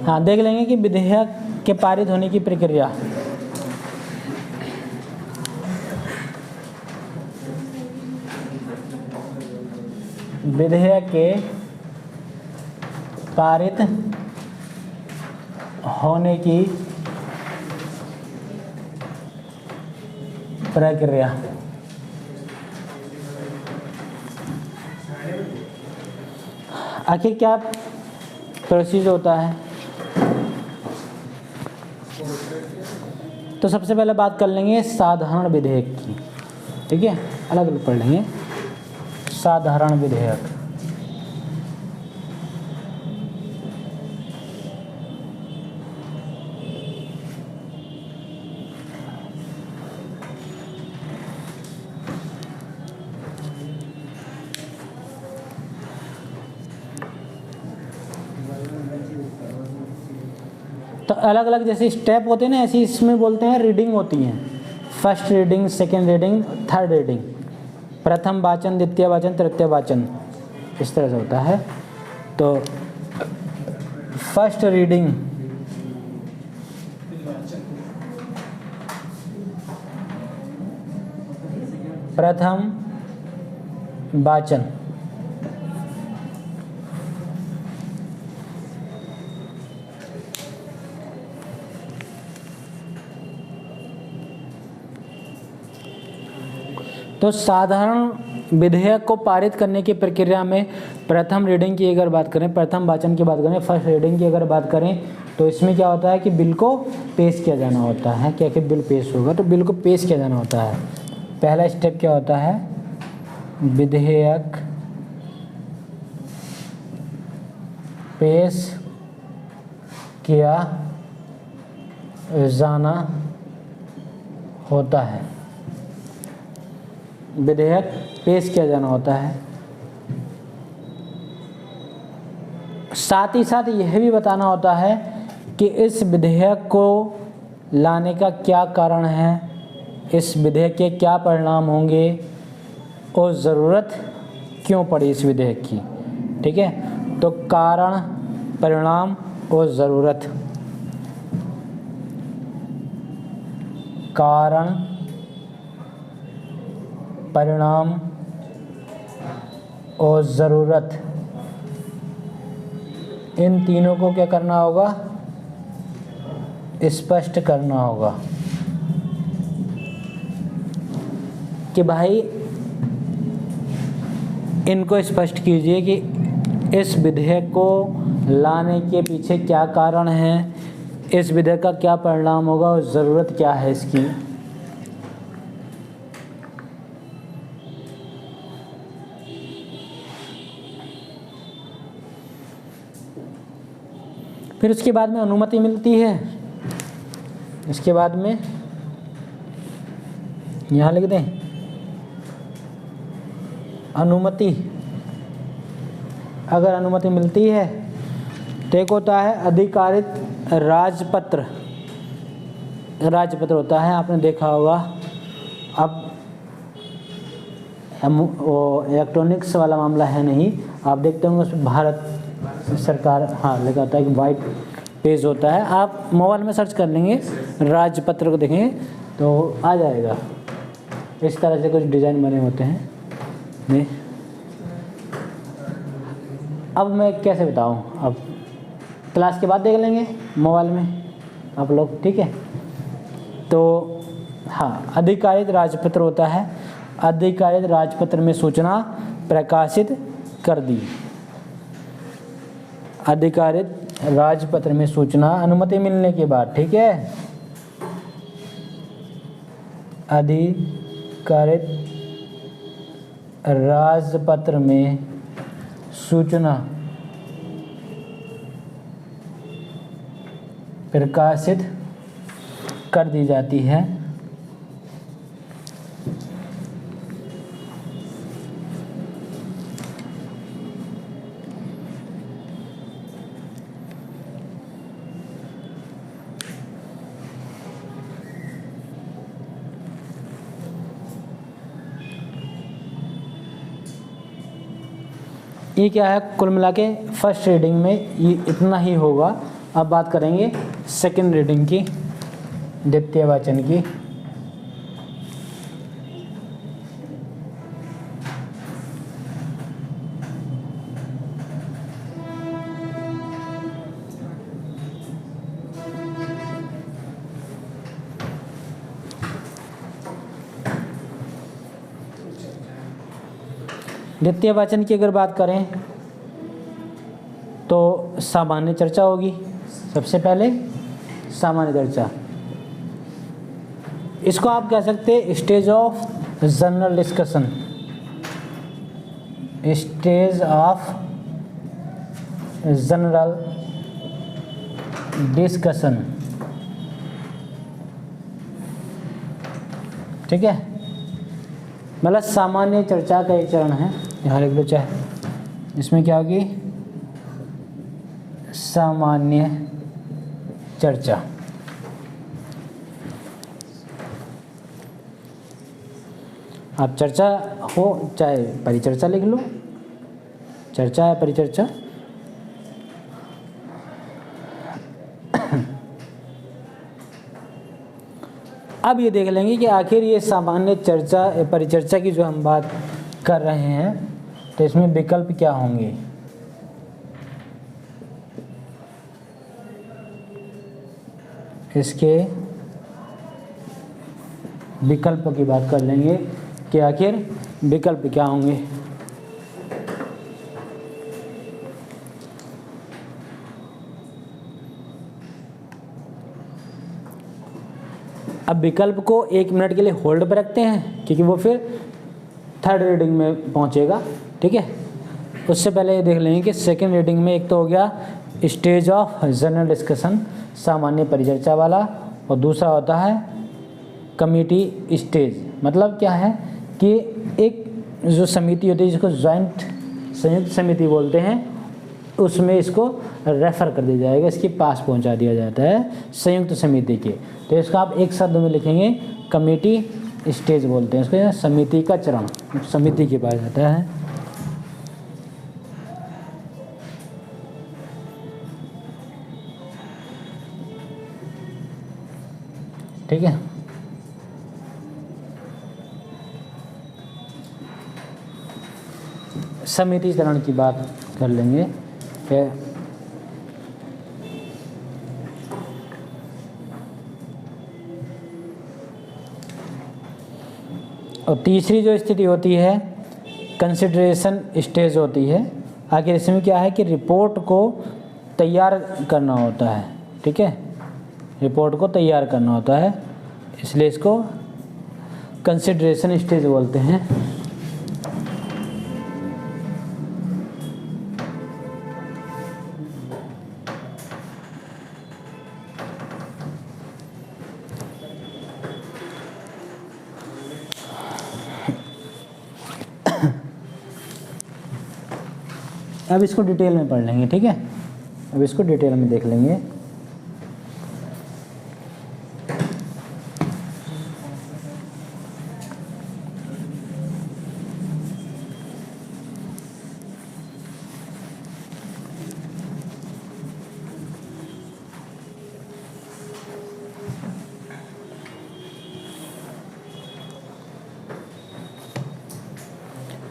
हाँ देख लेंगे कि विधेयक के पारित होने की प्रक्रिया। विधेयक के पारित होने की प्रक्रिया। आखिर क्या प्रोसीजर होता है? तो सबसे पहले बात कर लेंगे साधारण विधेयक की, ठीक है, अलग अलग पढ़ लेंगे। साधारण विधेयक, तो अलग अलग जैसे स्टेप होते हैं ना, ऐसी इसमें बोलते हैं रीडिंग होती हैं। First reading, second reading, third reading, प्रथम वाचन, द्वितीय वाचन, तृतीय वाचन, इस तरह से होता है। तो फर्स्ट रीडिंग, प्रथम वाचन, तो साधारण विधेयक को पारित करने की प्रक्रिया में प्रथम रीडिंग की अगर बात करें, प्रथम वाचन की बात करें, फर्स्ट रीडिंग की अगर बात करें, तो इसमें क्या होता है कि बिल को पेश किया जाना होता है। क्या कि बिल पेश होगा, तो बिल को पेश किया जाना होता है। पहला स्टेप क्या होता है? विधेयक पेश किया जाना होता है। विधेयक पेश किया जाना होता है। साथ ही साथ यह भी बताना होता है कि इस विधेयक को लाने का क्या कारण है, इस विधेयक के क्या परिणाम होंगे और ज़रूरत क्यों पड़ी इस विधेयक की, ठीक है। तो कारण, परिणाम और ज़रूरत। कारण, परिणाम और ज़रूरत, इन तीनों को क्या करना होगा, स्पष्ट करना होगा कि भाई इनको स्पष्ट कीजिए कि इस विधेयक को लाने के पीछे क्या कारण है, इस विधेयक का क्या परिणाम होगा और ज़रूरत क्या है इसकी। फिर उसके बाद में अनुमति मिलती है। इसके बाद में यहाँ लिख दें अनुमति। अगर अनुमति मिलती है तो एक होता है अधिकारित राजपत्र। राजपत्र होता है, आपने देखा होगा। अब वो इलेक्ट्रॉनिक्स वाला मामला है नहीं, आप देखते होंगे उसमें भारत सरकार हाँ लिखा होता है कि वाइट पेज होता है। आप मोबाइल में सर्च कर लेंगे, राजपत्र को देखेंगे तो आ जाएगा। इस तरह से कुछ डिज़ाइन बने होते हैं। नहीं, अब मैं कैसे बताऊं, अब क्लास के बाद देख लेंगे मोबाइल में आप लोग, ठीक है। तो हाँ, अधिकारित राजपत्र होता है। अधिकारित राजपत्र में सूचना प्रकाशित कर दी। अधिकारित राजपत्र में सूचना अनुमति मिलने के बाद, ठीक है। अधिकारित राजपत्र में सूचना प्रकाशित कर दी जाती है। ये क्या है, कुल मिला के फर्स्ट रीडिंग में ये इतना ही होगा। अब बात करेंगे सेकंड रीडिंग की, द्वितीय वाचन की। द्वितीय वाचन की अगर बात करें तो सामान्य चर्चा होगी। सबसे पहले सामान्य चर्चा, इसको आप कह सकते हैं stage of general discussion. Stage of general discussion, ठीक है। मतलब सामान्य चर्चा का एक चरण है, यहाँ लिख लो चाहे। इसमें क्या होगी, सामान्य चर्चा। आप चर्चा हो चाहे परिचर्चा लिख लो, चर्चा है परिचर्चा। अब ये देख लेंगे कि आखिर ये सामान्य चर्चा परिचर्चा की जो हम बात कर रहे हैं तो इसमें विकल्प क्या होंगे। इसके विकल्पों की बात कर लेंगे कि आखिर विकल्प क्या होंगे। अब विकल्प को 1 मिनट के लिए होल्ड पर रखते हैं क्योंकि वो फिर थर्ड रीडिंग में पहुंचेगा, ठीक है। उससे पहले ये देख लेंगे कि सेकंड रीडिंग में एक तो हो गया स्टेज ऑफ जनरल डिस्कशन, सामान्य परिचर्चा वाला, और दूसरा होता है कमेटी स्टेज। मतलब क्या है कि एक जो समिति होती है जिसको जॉइंट संयुक्त समिति बोलते हैं, उसमें इसको रेफ़र कर दिया जाएगा, इसके पास पहुंचा दिया जाता है संयुक्त समिति के। तो इसका आप एक शब्द में लिखेंगे कमेटी स्टेज बोलते हैं इसको, समिति का चरण समिति के पास जाता है। ठीक है। समिति चरण की बात कर लेंगे कि और तीसरी जो स्थिति होती है कंसिडरेशन स्टेज होती है। आखिर इसमें क्या है कि रिपोर्ट को तैयार करना होता है, ठीक है, रिपोर्ट को तैयार करना होता है, इसलिए इसको कंसिडरेशन स्टेज बोलते हैं। अब इसको डिटेल में पढ़ लेंगे, ठीक है, अब इसको डिटेल में देख लेंगे।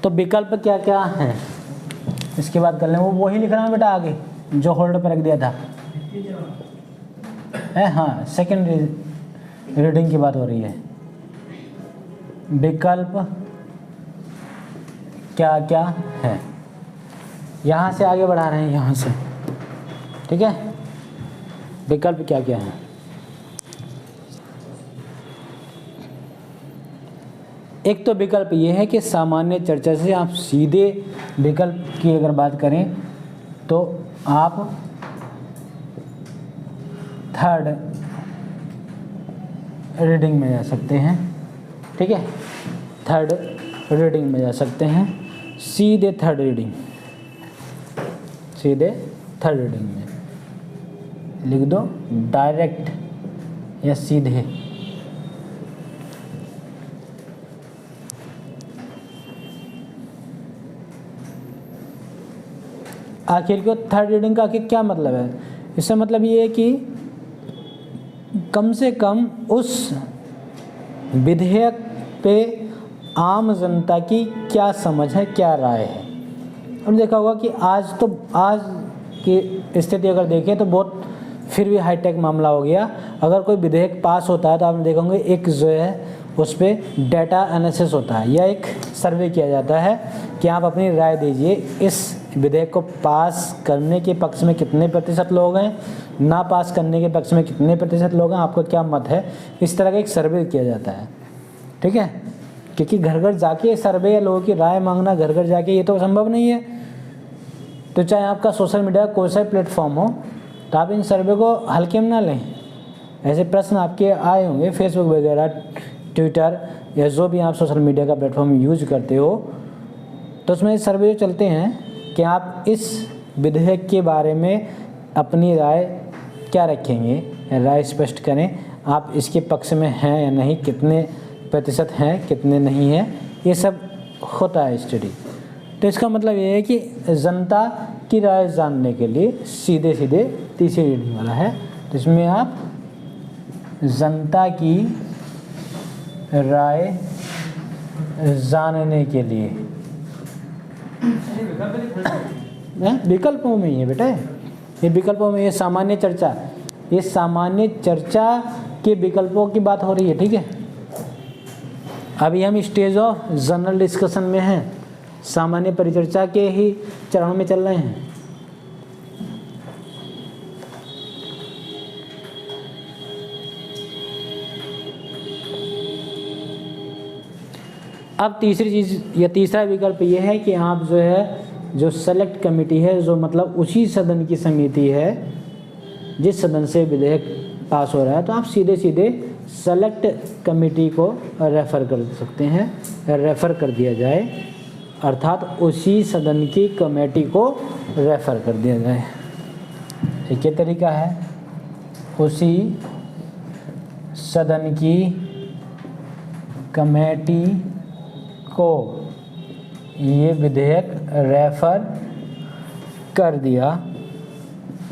तो विकल्प क्या क्या हैं इसकी बात कर लें। वो वही लिख रहा हूँ बेटा आगे जो होल्ड पर रख दिया था है। हाँ, सेकंड रीडिंग की बात हो रही है। विकल्प क्या क्या है, यहाँ से आगे बढ़ा रहे हैं, यहाँ से, ठीक है। विकल्प क्या क्या है। एक तो विकल्प ये है कि सामान्य चर्चा से आप सीधे विकल्प की अगर बात करें तो आप थर्ड रीडिंग में जा सकते हैं, ठीक है, थर्ड रीडिंग में जा सकते हैं, सीधे थर्ड रीडिंग, सीधे थर्ड रीडिंग में लिख दो डायरेक्ट या सीधे। आखिर को थर्ड रीडिंग का आखिर क्या मतलब है। इसका मतलब ये है कि कम से कम उस विधेयक पे आम जनता की क्या समझ है, क्या राय है। और देखा होगा कि आज की स्थिति अगर देखें तो बहुत फिर भी हाईटेक मामला हो गया। अगर कोई विधेयक पास होता है तो आपने देखा होंगे एक जो है उस पर डाटा एनालिसिस होता है या एक सर्वे किया जाता है कि आप अपनी राय दीजिए, इस विधेयक को पास करने के पक्ष में कितने प्रतिशत लोग हैं, ना पास करने के पक्ष में कितने प्रतिशत लोग हैं, आपका क्या मत है। इस तरह का एक सर्वे किया जाता है, ठीक है, क्योंकि घर घर जाके सर्वे या लोगों की राय मांगना घर घर जाके ये तो संभव नहीं है। तो चाहे आपका सोशल मीडिया कोई सा प्लेटफॉर्म हो तो आप इन सर्वे को हल्के में ना लें। ऐसे प्रश्न आपके आए होंगे फेसबुक वगैरह, ट्विटर या जो भी आप सोशल मीडिया का प्लेटफॉर्म यूज करते हो, तो उसमें सर्वे चलते हैं कि आप इस विधेयक के बारे में अपनी राय क्या रखेंगे, राय स्पष्ट करें। आप इसके पक्ष में हैं या नहीं, कितने प्रतिशत हैं, कितने नहीं हैं, ये सब होता है स्टडी। तो इसका मतलब ये है कि जनता की राय जानने के लिए सीधे सीधे तीसरी रीडिंग वाला है। तो इसमें आप जनता की राय जानने के लिए विकल्पों में ही है बेटा, ये विकल्पों में, ये सामान्य चर्चा, ये सामान्य चर्चा के विकल्पों की बात हो रही है, ठीक है। अभी हम स्टेज ऑफ जनरल डिस्कशन में हैं, सामान्य परिचर्चा के ही चरण में चल रहे हैं। अब तीसरी चीज़ या तीसरा विकल्प ये है कि आप जो है जो सेलेक्ट कमेटी है, जो मतलब उसी सदन की समिति है जिस सदन से विधेयक पास हो रहा है, तो आप सीधे सीधे सेलेक्ट कमेटी को रेफ़र कर सकते हैं, रेफ़र कर दिया जाए, अर्थात उसी सदन की कमेटी को रेफ़र कर दिया जाए। एक ये तरीका है, उसी सदन की कमेटी को ये विधेयक रेफ़र कर दिया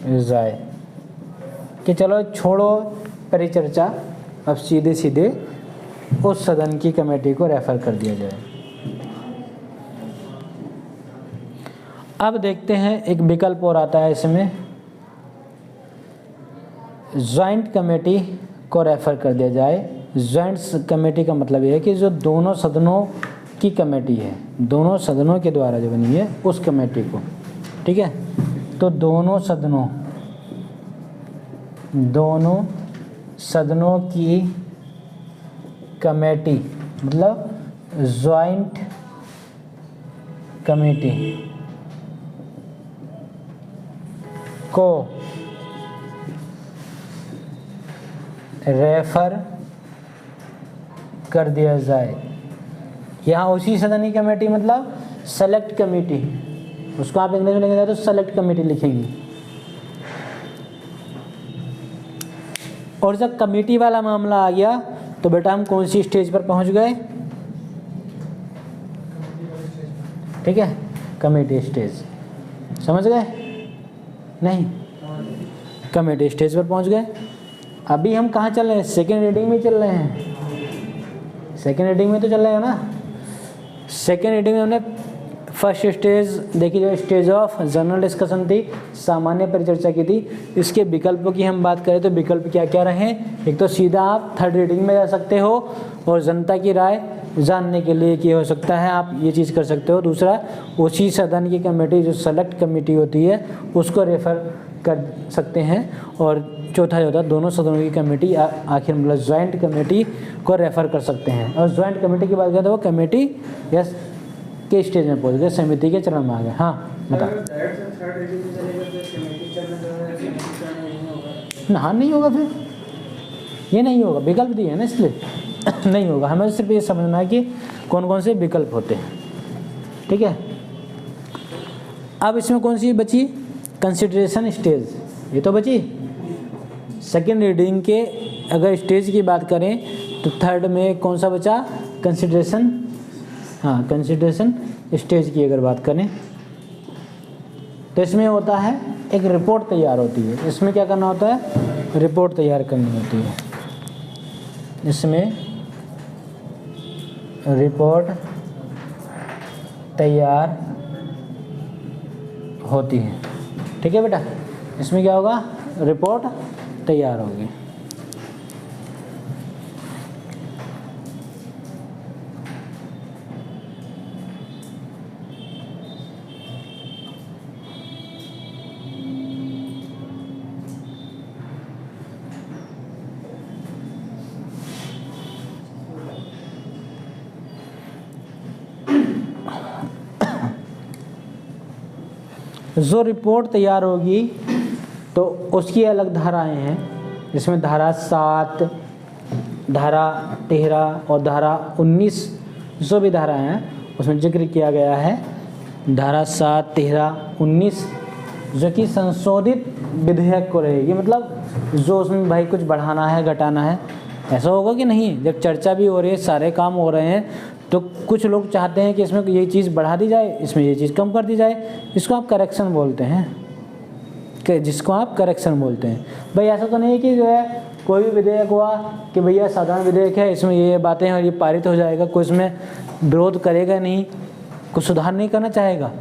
जाए कि चलो छोड़ो परिचर्चा, अब सीधे सीधे उस सदन की कमेटी को रेफ़र कर दिया जाए। अब देखते हैं एक विकल्प और आता है इसमें, जॉइंट कमेटी को रेफ़र कर दिया जाए। जॉइंट कमेटी का मतलब ये है कि जो दोनों सदनों की कमेटी है, दोनों सदनों के द्वारा जो बनी है उस कमेटी को, ठीक है। तो दोनों सदनों की कमेटी मतलब जॉइंट कमेटी को रेफर कर दिया जाए। यहाँ उसी सदन की कमेटी मतलब सेलेक्ट कमेटी, उसको आप इंग्लिश में लिखेंगे तो सेलेक्ट कमेटी लिखेंगे। और जब कमेटी वाला मामला आ गया तो बेटा हम कौन सी स्टेज पर पहुंच गए, ठीक है, कमेटी स्टेज, समझ गए? नहीं, कमेटी स्टेज पर पहुंच गए। अभी हम कहाँ चल रहे हैं? सेकेंड रीडिंग में चल रहे हैं। सेकेंड रीडिंग में तो चल रहे हैं ना। सेकेंड रीडिंग में हमने फर्स्ट स्टेज देखी, जो स्टेज ऑफ जनरल डिस्कशन थी, सामान्य परिचर्चा की थी। इसके विकल्पों की हम बात करें तो विकल्प क्या क्या रहे? एक तो सीधा आप थर्ड रीडिंग में जा सकते हो और जनता की राय जानने के लिए क्या हो सकता है, आप ये चीज़ कर सकते हो। दूसरा, उसी सदन की कमेटी जो सेलेक्ट कमेटी होती है उसको रेफर कर सकते हैं। और चौथा जो होता है, दोनों सदनों की कमेटी आखिर मतलब ज्वाइंट कमेटी को रेफर कर सकते हैं। और ज्वाइंट कमेटी की बात करें तो वो कमेटी यस के स्टेज में पहुंच गए, समिति के चरण में आ गए। हाँ बता। हाँ नहीं होगा, फिर ये नहीं होगा, विकल्प दिए है ना इसलिए नहीं होगा। हमें सिर्फ ये समझना है कि कौन कौन से विकल्प होते हैं, ठीक है। अब इसमें कौन सी बची? कंसिडरेशन स्टेज, ये तो बची। सेकेंड रीडिंग के अगर स्टेज की बात करें तो थर्ड में कौन सा बचा? कंसिडरेशन। हाँ, कंसिडरेशन स्टेज की अगर बात करें तो इसमें होता है एक रिपोर्ट तैयार होती है। इसमें क्या करना होता है? रिपोर्ट तैयार करनी होती है। इसमें रिपोर्ट तैयार होती है, ठीक है बेटा। इसमें क्या होगा? रिपोर्ट तैयार होगी। जो रिपोर्ट तैयार होगी तो उसकी अलग धाराएं हैं। इसमें धारा 7, धारा 13 और धारा 19 जो भी धाराएं हैं उसमें जिक्र किया गया है। धारा 7, 13, 19 जो कि संशोधित विधेयक को रहेगी, मतलब जो उसमें भाई कुछ बढ़ाना है घटाना है, ऐसा होगा कि नहीं। जब चर्चा भी हो रही है, सारे काम हो रहे हैं, तो कुछ लोग चाहते हैं कि इसमें ये चीज़ बढ़ा दी जाए, इसमें ये चीज़ कम कर दी जाए। इसको आप करेक्शन बोलते हैं, जिसको आप करेक्शन बोलते हैं। भाई ऐसा तो नहीं कि जो है कोई भी विधेयक हुआ कि भैया साधारण विधेयक है, इसमें ये बातें हैं और ये पारित हो जाएगा, कोई इसमें विरोध करेगा नहीं, कुछ सुधार नहीं करना चाहेगा।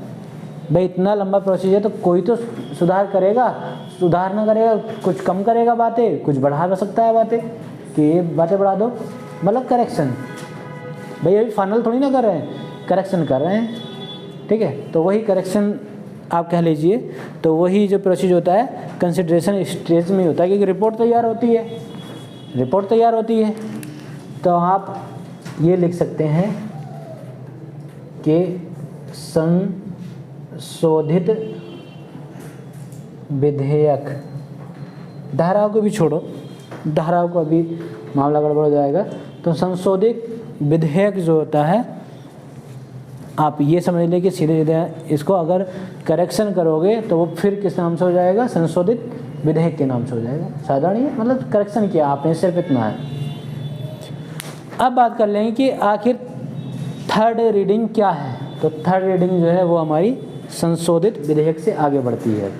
भाई इतना लंबा प्रोसीजर, तो कोई तो सुधार करेगा, सुधार ना करेगा कुछ कम करेगा बातें, कुछ बढ़ा सकता है बातें कि ये बातें बढ़ा दो, मतलब करेक्शन। भाई अभी फाइनल थोड़ी ना कर रहे हैं, करेक्शन कर रहे हैं, ठीक है। तो वही करेक्शन आप कह लीजिए। तो वही जो प्रोसीजर होता है कंसिडरेशन स्टेज में होता है, क्योंकि रिपोर्ट तैयार होती है, रिपोर्ट तैयार होती है। तो आप ये लिख सकते हैं कि संशोधित विधेयक, धाराओं को भी छोड़ो, धाराओं को अभी मामला गड़बड़ हो जाएगा। तो संशोधित विधेयक जो होता है, आप ये समझ लें कि सीधे सीधे इसको अगर करेक्शन करोगे तो वो फिर किस नाम से हो जाएगा? संशोधित विधेयक के नाम से हो जाएगा। साधारण ही मतलब करेक्शन किया आपने, सिर्फ इतना है। अब बात कर लेंगे कि आखिर थर्ड रीडिंग क्या है। तो थर्ड रीडिंग जो है वो हमारी संशोधित विधेयक से आगे बढ़ती है।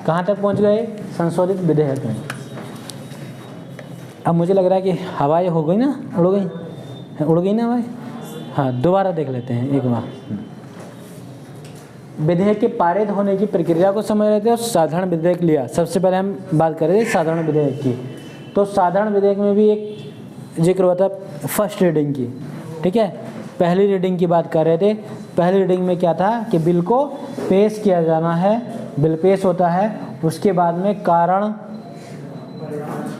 कहाँ तक पहुँच गए? संशोधित विधेयक में। अब मुझे लग रहा है कि हवाएं हो गई ना, उड़ गई ना हवाएं। हाँ, दोबारा देख लेते हैं एक बार। विधेयक के पारित होने की प्रक्रिया को समझ रहे थे और साधारण विधेयक लिया। सबसे पहले हम बात कर रहे थे साधारण विधेयक की। तो साधारण विधेयक में भी एक जिक्र हुआ था फर्स्ट रीडिंग की, ठीक है। पहली रीडिंग की बात कर रहे थे। पहली रीडिंग में क्या था कि बिल को पेश किया जाना है, बिल पेश होता है, उसके बाद में कारण,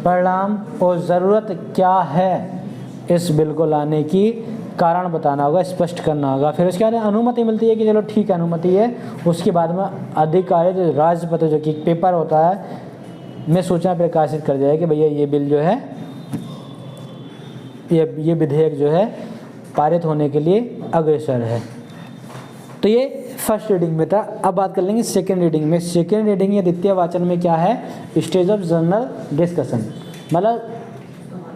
परिणाम और ज़रूरत क्या है इस बिल को लाने की, कारण बताना होगा, स्पष्ट करना होगा। फिर उसके बाद अनुमति मिलती है कि चलो ठीक है अनुमति है। उसके बाद में अधिकारी जो राजपत्र जो कि पेपर होता है में सूचना प्रकाशित कर दिया कि भैया ये बिल जो है, ये विधेयक जो है पारित होने के लिए अग्रसर है। तो ये फर्स्ट रीडिंग में था। अब बात कर लेंगे सेकेंड रीडिंग में। सेकेंड रीडिंग या द्वितीय वाचन में क्या है, स्टेज ऑफ जनरल डिस्कशन, मतलब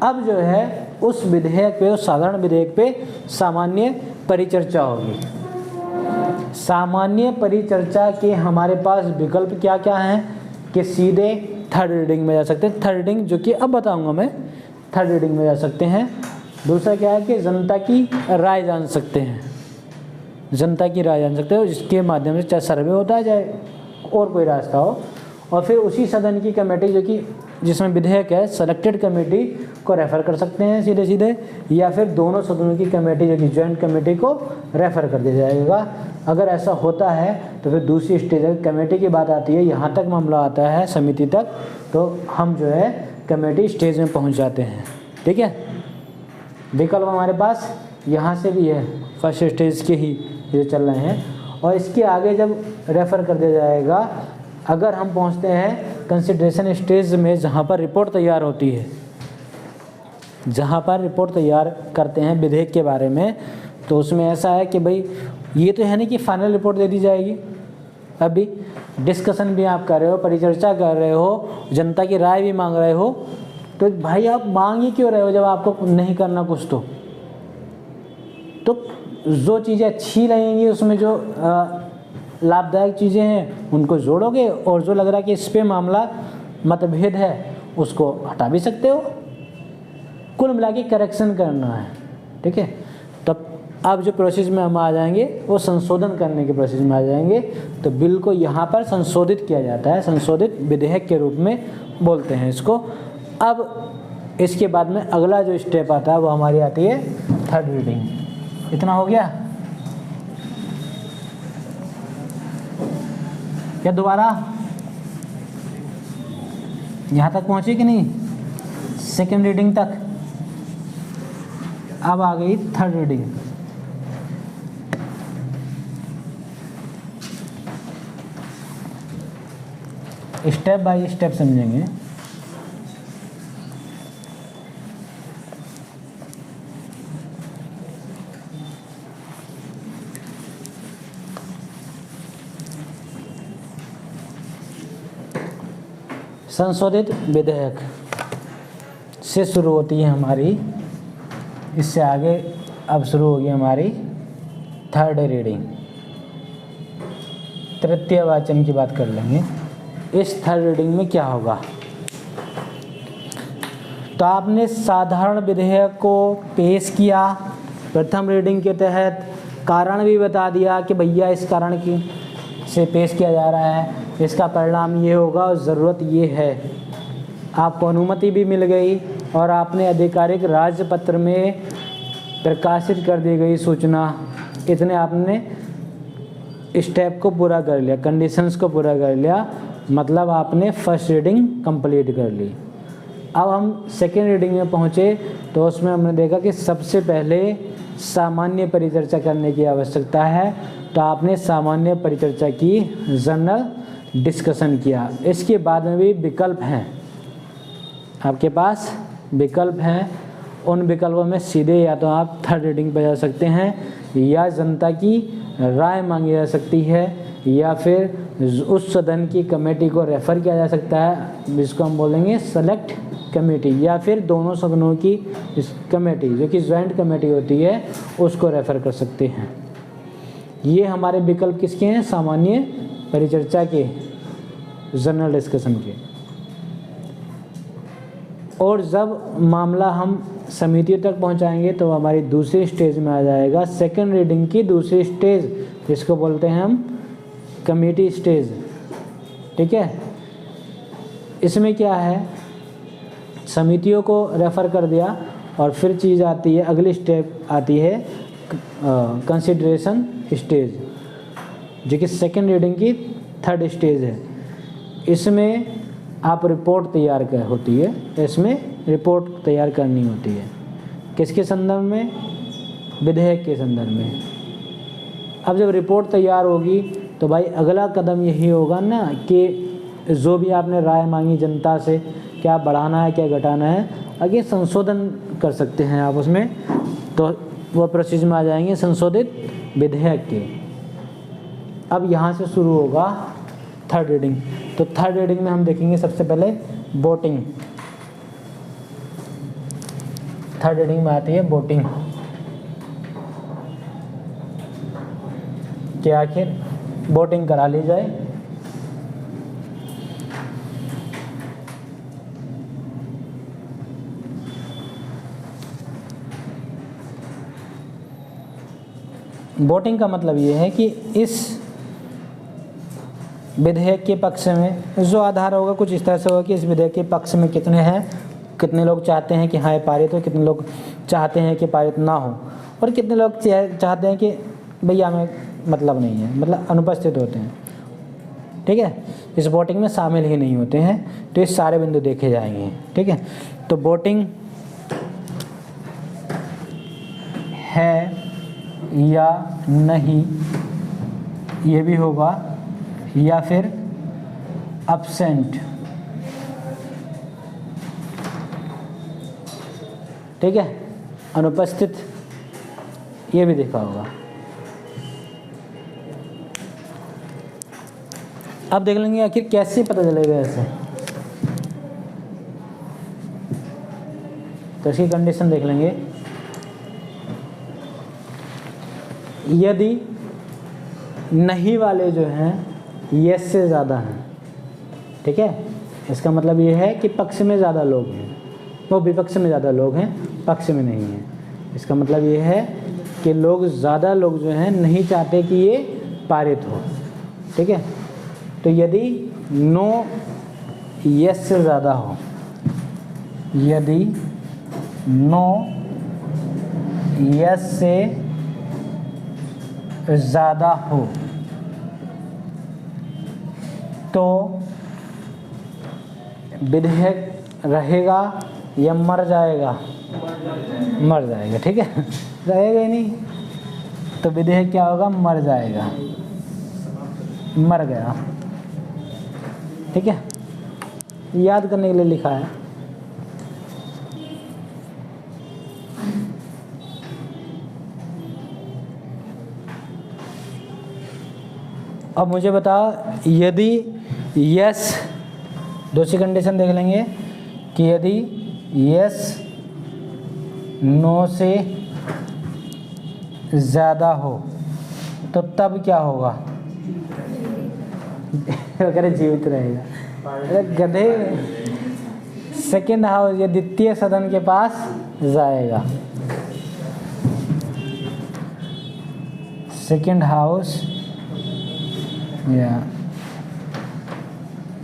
अब जो है उस विधेयक पे, उस साधारण विधेयक पे सामान्य परिचर्चा होगी। सामान्य परिचर्चा के हमारे पास विकल्प क्या क्या हैं कि सीधे थर्ड रीडिंग में जा सकते हैं। थर्ड रीडिंग जो कि अब बताऊंगा मैं, थर्ड रीडिंग में जा सकते हैं। दूसरा क्या है कि जनता की राय जान सकते हैं, जनता की राय जान सकते हो, जिसके माध्यम से चाहे सर्वे होता है चाहे और कोई रास्ता हो। और फिर उसी सदन की कमेटी जो कि जिसमें विधेयक है, सेलेक्टेड कमेटी को रेफ़र कर सकते हैं सीधे सीधे, या फिर दोनों सदनों की कमेटी जो कि जॉइंट कमेटी को रेफ़र कर दिया जाएगा। अगर ऐसा होता है तो फिर दूसरी स्टेज कमेटी की बात आती है, यहाँ तक मामला आता है समिति तक, तो हम जो है कमेटी स्टेज में पहुँच जाते हैं, ठीक है। विकल्प हमारे पास यहाँ से भी है, फर्स्ट स्टेज के ही जो चल रहे हैं। और इसके आगे जब रेफ़र कर दिया जाएगा, अगर हम पहुँचते हैं कंसिडरेशन स्टेज में, जहाँ पर रिपोर्ट तैयार होती है, जहाँ पर रिपोर्ट तैयार करते हैं विधेयक के बारे में, तो उसमें ऐसा है कि भाई ये तो है नहीं कि फाइनल रिपोर्ट दे दी जाएगी, अभी डिस्कशन भी आप कर रहे हो, परिचर्चा कर रहे हो, जनता की राय भी मांग रहे हो, तो भाई आप मांग ही क्यों रहे हो जब आपको नहीं करना कुछ। तो जो चीज़ें अच्छी लगेंगी उसमें जो लाभदायक चीज़ें हैं उनको जोड़ोगे, और जो लग रहा है कि इस पे मामला मतभेद है उसको हटा भी सकते हो। कुल मिला के करेक्शन करना है, ठीक है। तब अब जो प्रोसेस में हम आ जाएंगे वो संशोधन करने के प्रोसेस में आ जाएंगे। तो बिल को यहाँ पर संशोधित किया जाता है, संशोधित विधेयक के रूप में बोलते हैं इसको। अब इसके बाद में अगला जो स्टेप आता है वो हमारी आती है थर्ड रीडिंग। इतना हो गया क्या, दोबारा यहाँ तक पहुँचे कि नहीं, सेकेंड रीडिंग तक। अब आ गई third reading. Step by step समझेंगे। संशोधित विधेयक से शुरू होती है हमारी, इससे आगे अब शुरू होगी हमारी थर्ड रीडिंग। तृतीय वाचन की बात कर लेंगे। इस थर्ड रीडिंग में क्या होगा, तो आपने साधारण विधेयक को पेश किया प्रथम रीडिंग के तहत, कारण भी बता दिया कि भैया इस कारण की से पेश किया जा रहा है, इसका परिणाम ये होगा और ज़रूरत ये है। आपको अनुमति भी मिल गई और आपने आधिकारिक राजपत्र में प्रकाशित कर दी गई सूचना। इतने आपने स्टेप को पूरा कर लिया, कंडीशंस को पूरा कर लिया, मतलब आपने फर्स्ट रीडिंग कंप्लीट कर ली। अब हम सेकेंड रीडिंग में पहुँचे तो उसमें हमने देखा कि सबसे पहले सामान्य परिचर्चा करने की आवश्यकता है, तो आपने सामान्य परिचर्चा की, जनरल डिस्कशन किया। इसके बाद में भी विकल्प हैं आपके पास, विकल्प हैं। उन विकल्पों में सीधे या तो आप थर्ड रीडिंग पर जा सकते हैं, या जनता की राय मांगी जा सकती है, या फिर उस सदन की कमेटी को रेफ़र किया जा सकता है जिसको हम बोलेंगे सेलेक्ट कमेटी, या फिर दोनों सदनों की इस कमेटी जो कि जॉइंट कमेटी होती है उसको रेफ़र कर सकते हैं। ये हमारे विकल्प किसके हैं, सामान्य परिचर्चा के, जनरल डिस्कशन के। और जब मामला हम समिति तक पहुंचाएंगे तो हमारी दूसरी स्टेज में आ जाएगा, सेकंड रीडिंग की दूसरी स्टेज, जिसको बोलते हैं हम कमेटी स्टेज, ठीक है। इसमें क्या है, समितियों को रेफ़र कर दिया और फिर चीज़ आती है, अगली स्टेप आती है कंसिडरेशन स्टेज, जो कि सेकेंड रीडिंग की थर्ड स्टेज है। इसमें आप रिपोर्ट तैयार कर होती है, इसमें रिपोर्ट तैयार करनी होती है। किसके संदर्भ में? विधेयक के संदर्भ में। अब जब रिपोर्ट तैयार होगी तो भाई अगला कदम यही होगा ना कि जो भी आपने राय मांगी जनता से, क्या बढ़ाना है क्या घटाना है, आगे संशोधन कर सकते हैं आप उसमें, तो वो प्रोसेस में आ जाएंगे संशोधित विधेयक के। अब यहाँ से शुरू होगा थर्ड रीडिंग। तो थर्ड रीडिंग में हम देखेंगे सबसे पहले वोटिंग। थर्ड रीडिंग में आती है वोटिंग, कि आखिर वोटिंग करा ली जाए। वोटिंग का मतलब ये है कि इस विधेयक के पक्ष में जो आधार होगा कुछ इस तरह से होगा कि इस विधेयक के पक्ष में कितने हैं, कितने लोग चाहते हैं कि हाँ ये पारित हो, कितने लोग चाहते हैं कि पारित ना हो, और कितने लोग चाहते हैं कि भैया हमें मतलब नहीं है, मतलब अनुपस्थित होते हैं, ठीक है, इस वोटिंग में शामिल ही नहीं होते हैं। तो ये सारे बिंदु देखे जाएंगे, ठीक है। तो वोटिंग है या नहीं ये भी होगा, या फिर अब्सेंट, ठीक है, अनुपस्थित, ये भी देखा होगा। अब देख लेंगे आखिर कैसे पता चलेगा ऐसे। तो इसकी कंडीशन देख लेंगे। यदि नहीं वाले जो हैं यस से ज़्यादा हैं, ठीक है, इसका मतलब ये है कि पक्ष में ज़्यादा लोग हैं, वो विपक्ष में ज़्यादा लोग हैं, पक्ष में नहीं हैं। इसका मतलब ये है कि लोग ज़्यादा लोग जो हैं नहीं चाहते कि ये पारित हो, ठीक है। तो यदि नो यस से ज़्यादा हो, यदि नो यस से ज़्यादा हो तो विधेयक रहेगा या मर जाएगा? मर जाएगा, ठीक है, रहेगा ही नहीं तो विधेयक क्या होगा? मर जाएगा, मर गया, ठीक है। याद करने के लिए लिखा है। अब मुझे बता, यदि यस, दूसरी कंडीशन देख लेंगे कि यदि यस नो से ज़्यादा हो तो तब क्या होगा? अगर जीवित रहेगा, अरे गधे, सेकेंड हाउस या द्वितीय सदन के पास जाएगा। सेकेंड हाउस या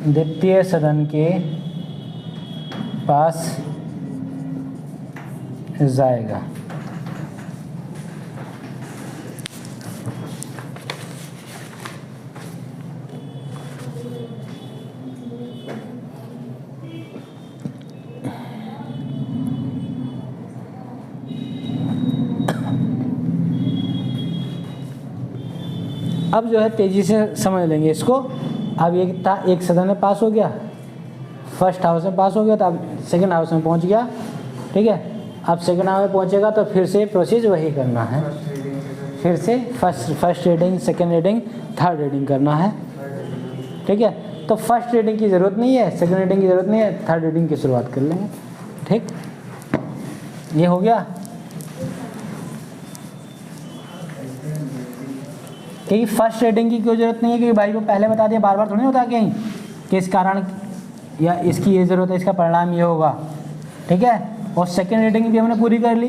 द्वितीय सदन के पास जाएगा। अब जो है तेज़ी से समझ लेंगे इसको। अब ये था, एक सदन में पास हो गया, फर्स्ट हाउस में पास हो गया, तो अब सेकंड हाउस में पहुंच गया, ठीक है। अब सेकंड हाउस में पहुंचेगा तो फिर से प्रोसेस वही करना है, फिर से first reading, second reading, third reading करना है, ठीक है। तो फर्स्ट रीडिंग की ज़रूरत नहीं है, सेकंड रीडिंग की ज़रूरत नहीं है, थर्ड रीडिंग की शुरुआत कर लेंगे, ठीक। ये हो गया। क्योंकि फर्स्ट रीडिंग की कोई ज़रूरत नहीं है, क्योंकि भाई को पहले बता दिया, बार बार थोड़ी होता कहीं कि इस कारण या इसकी ये ज़रूरत है, इसका परिणाम ये होगा, ठीक है। और सेकंड रीडिंग भी हमने पूरी कर ली।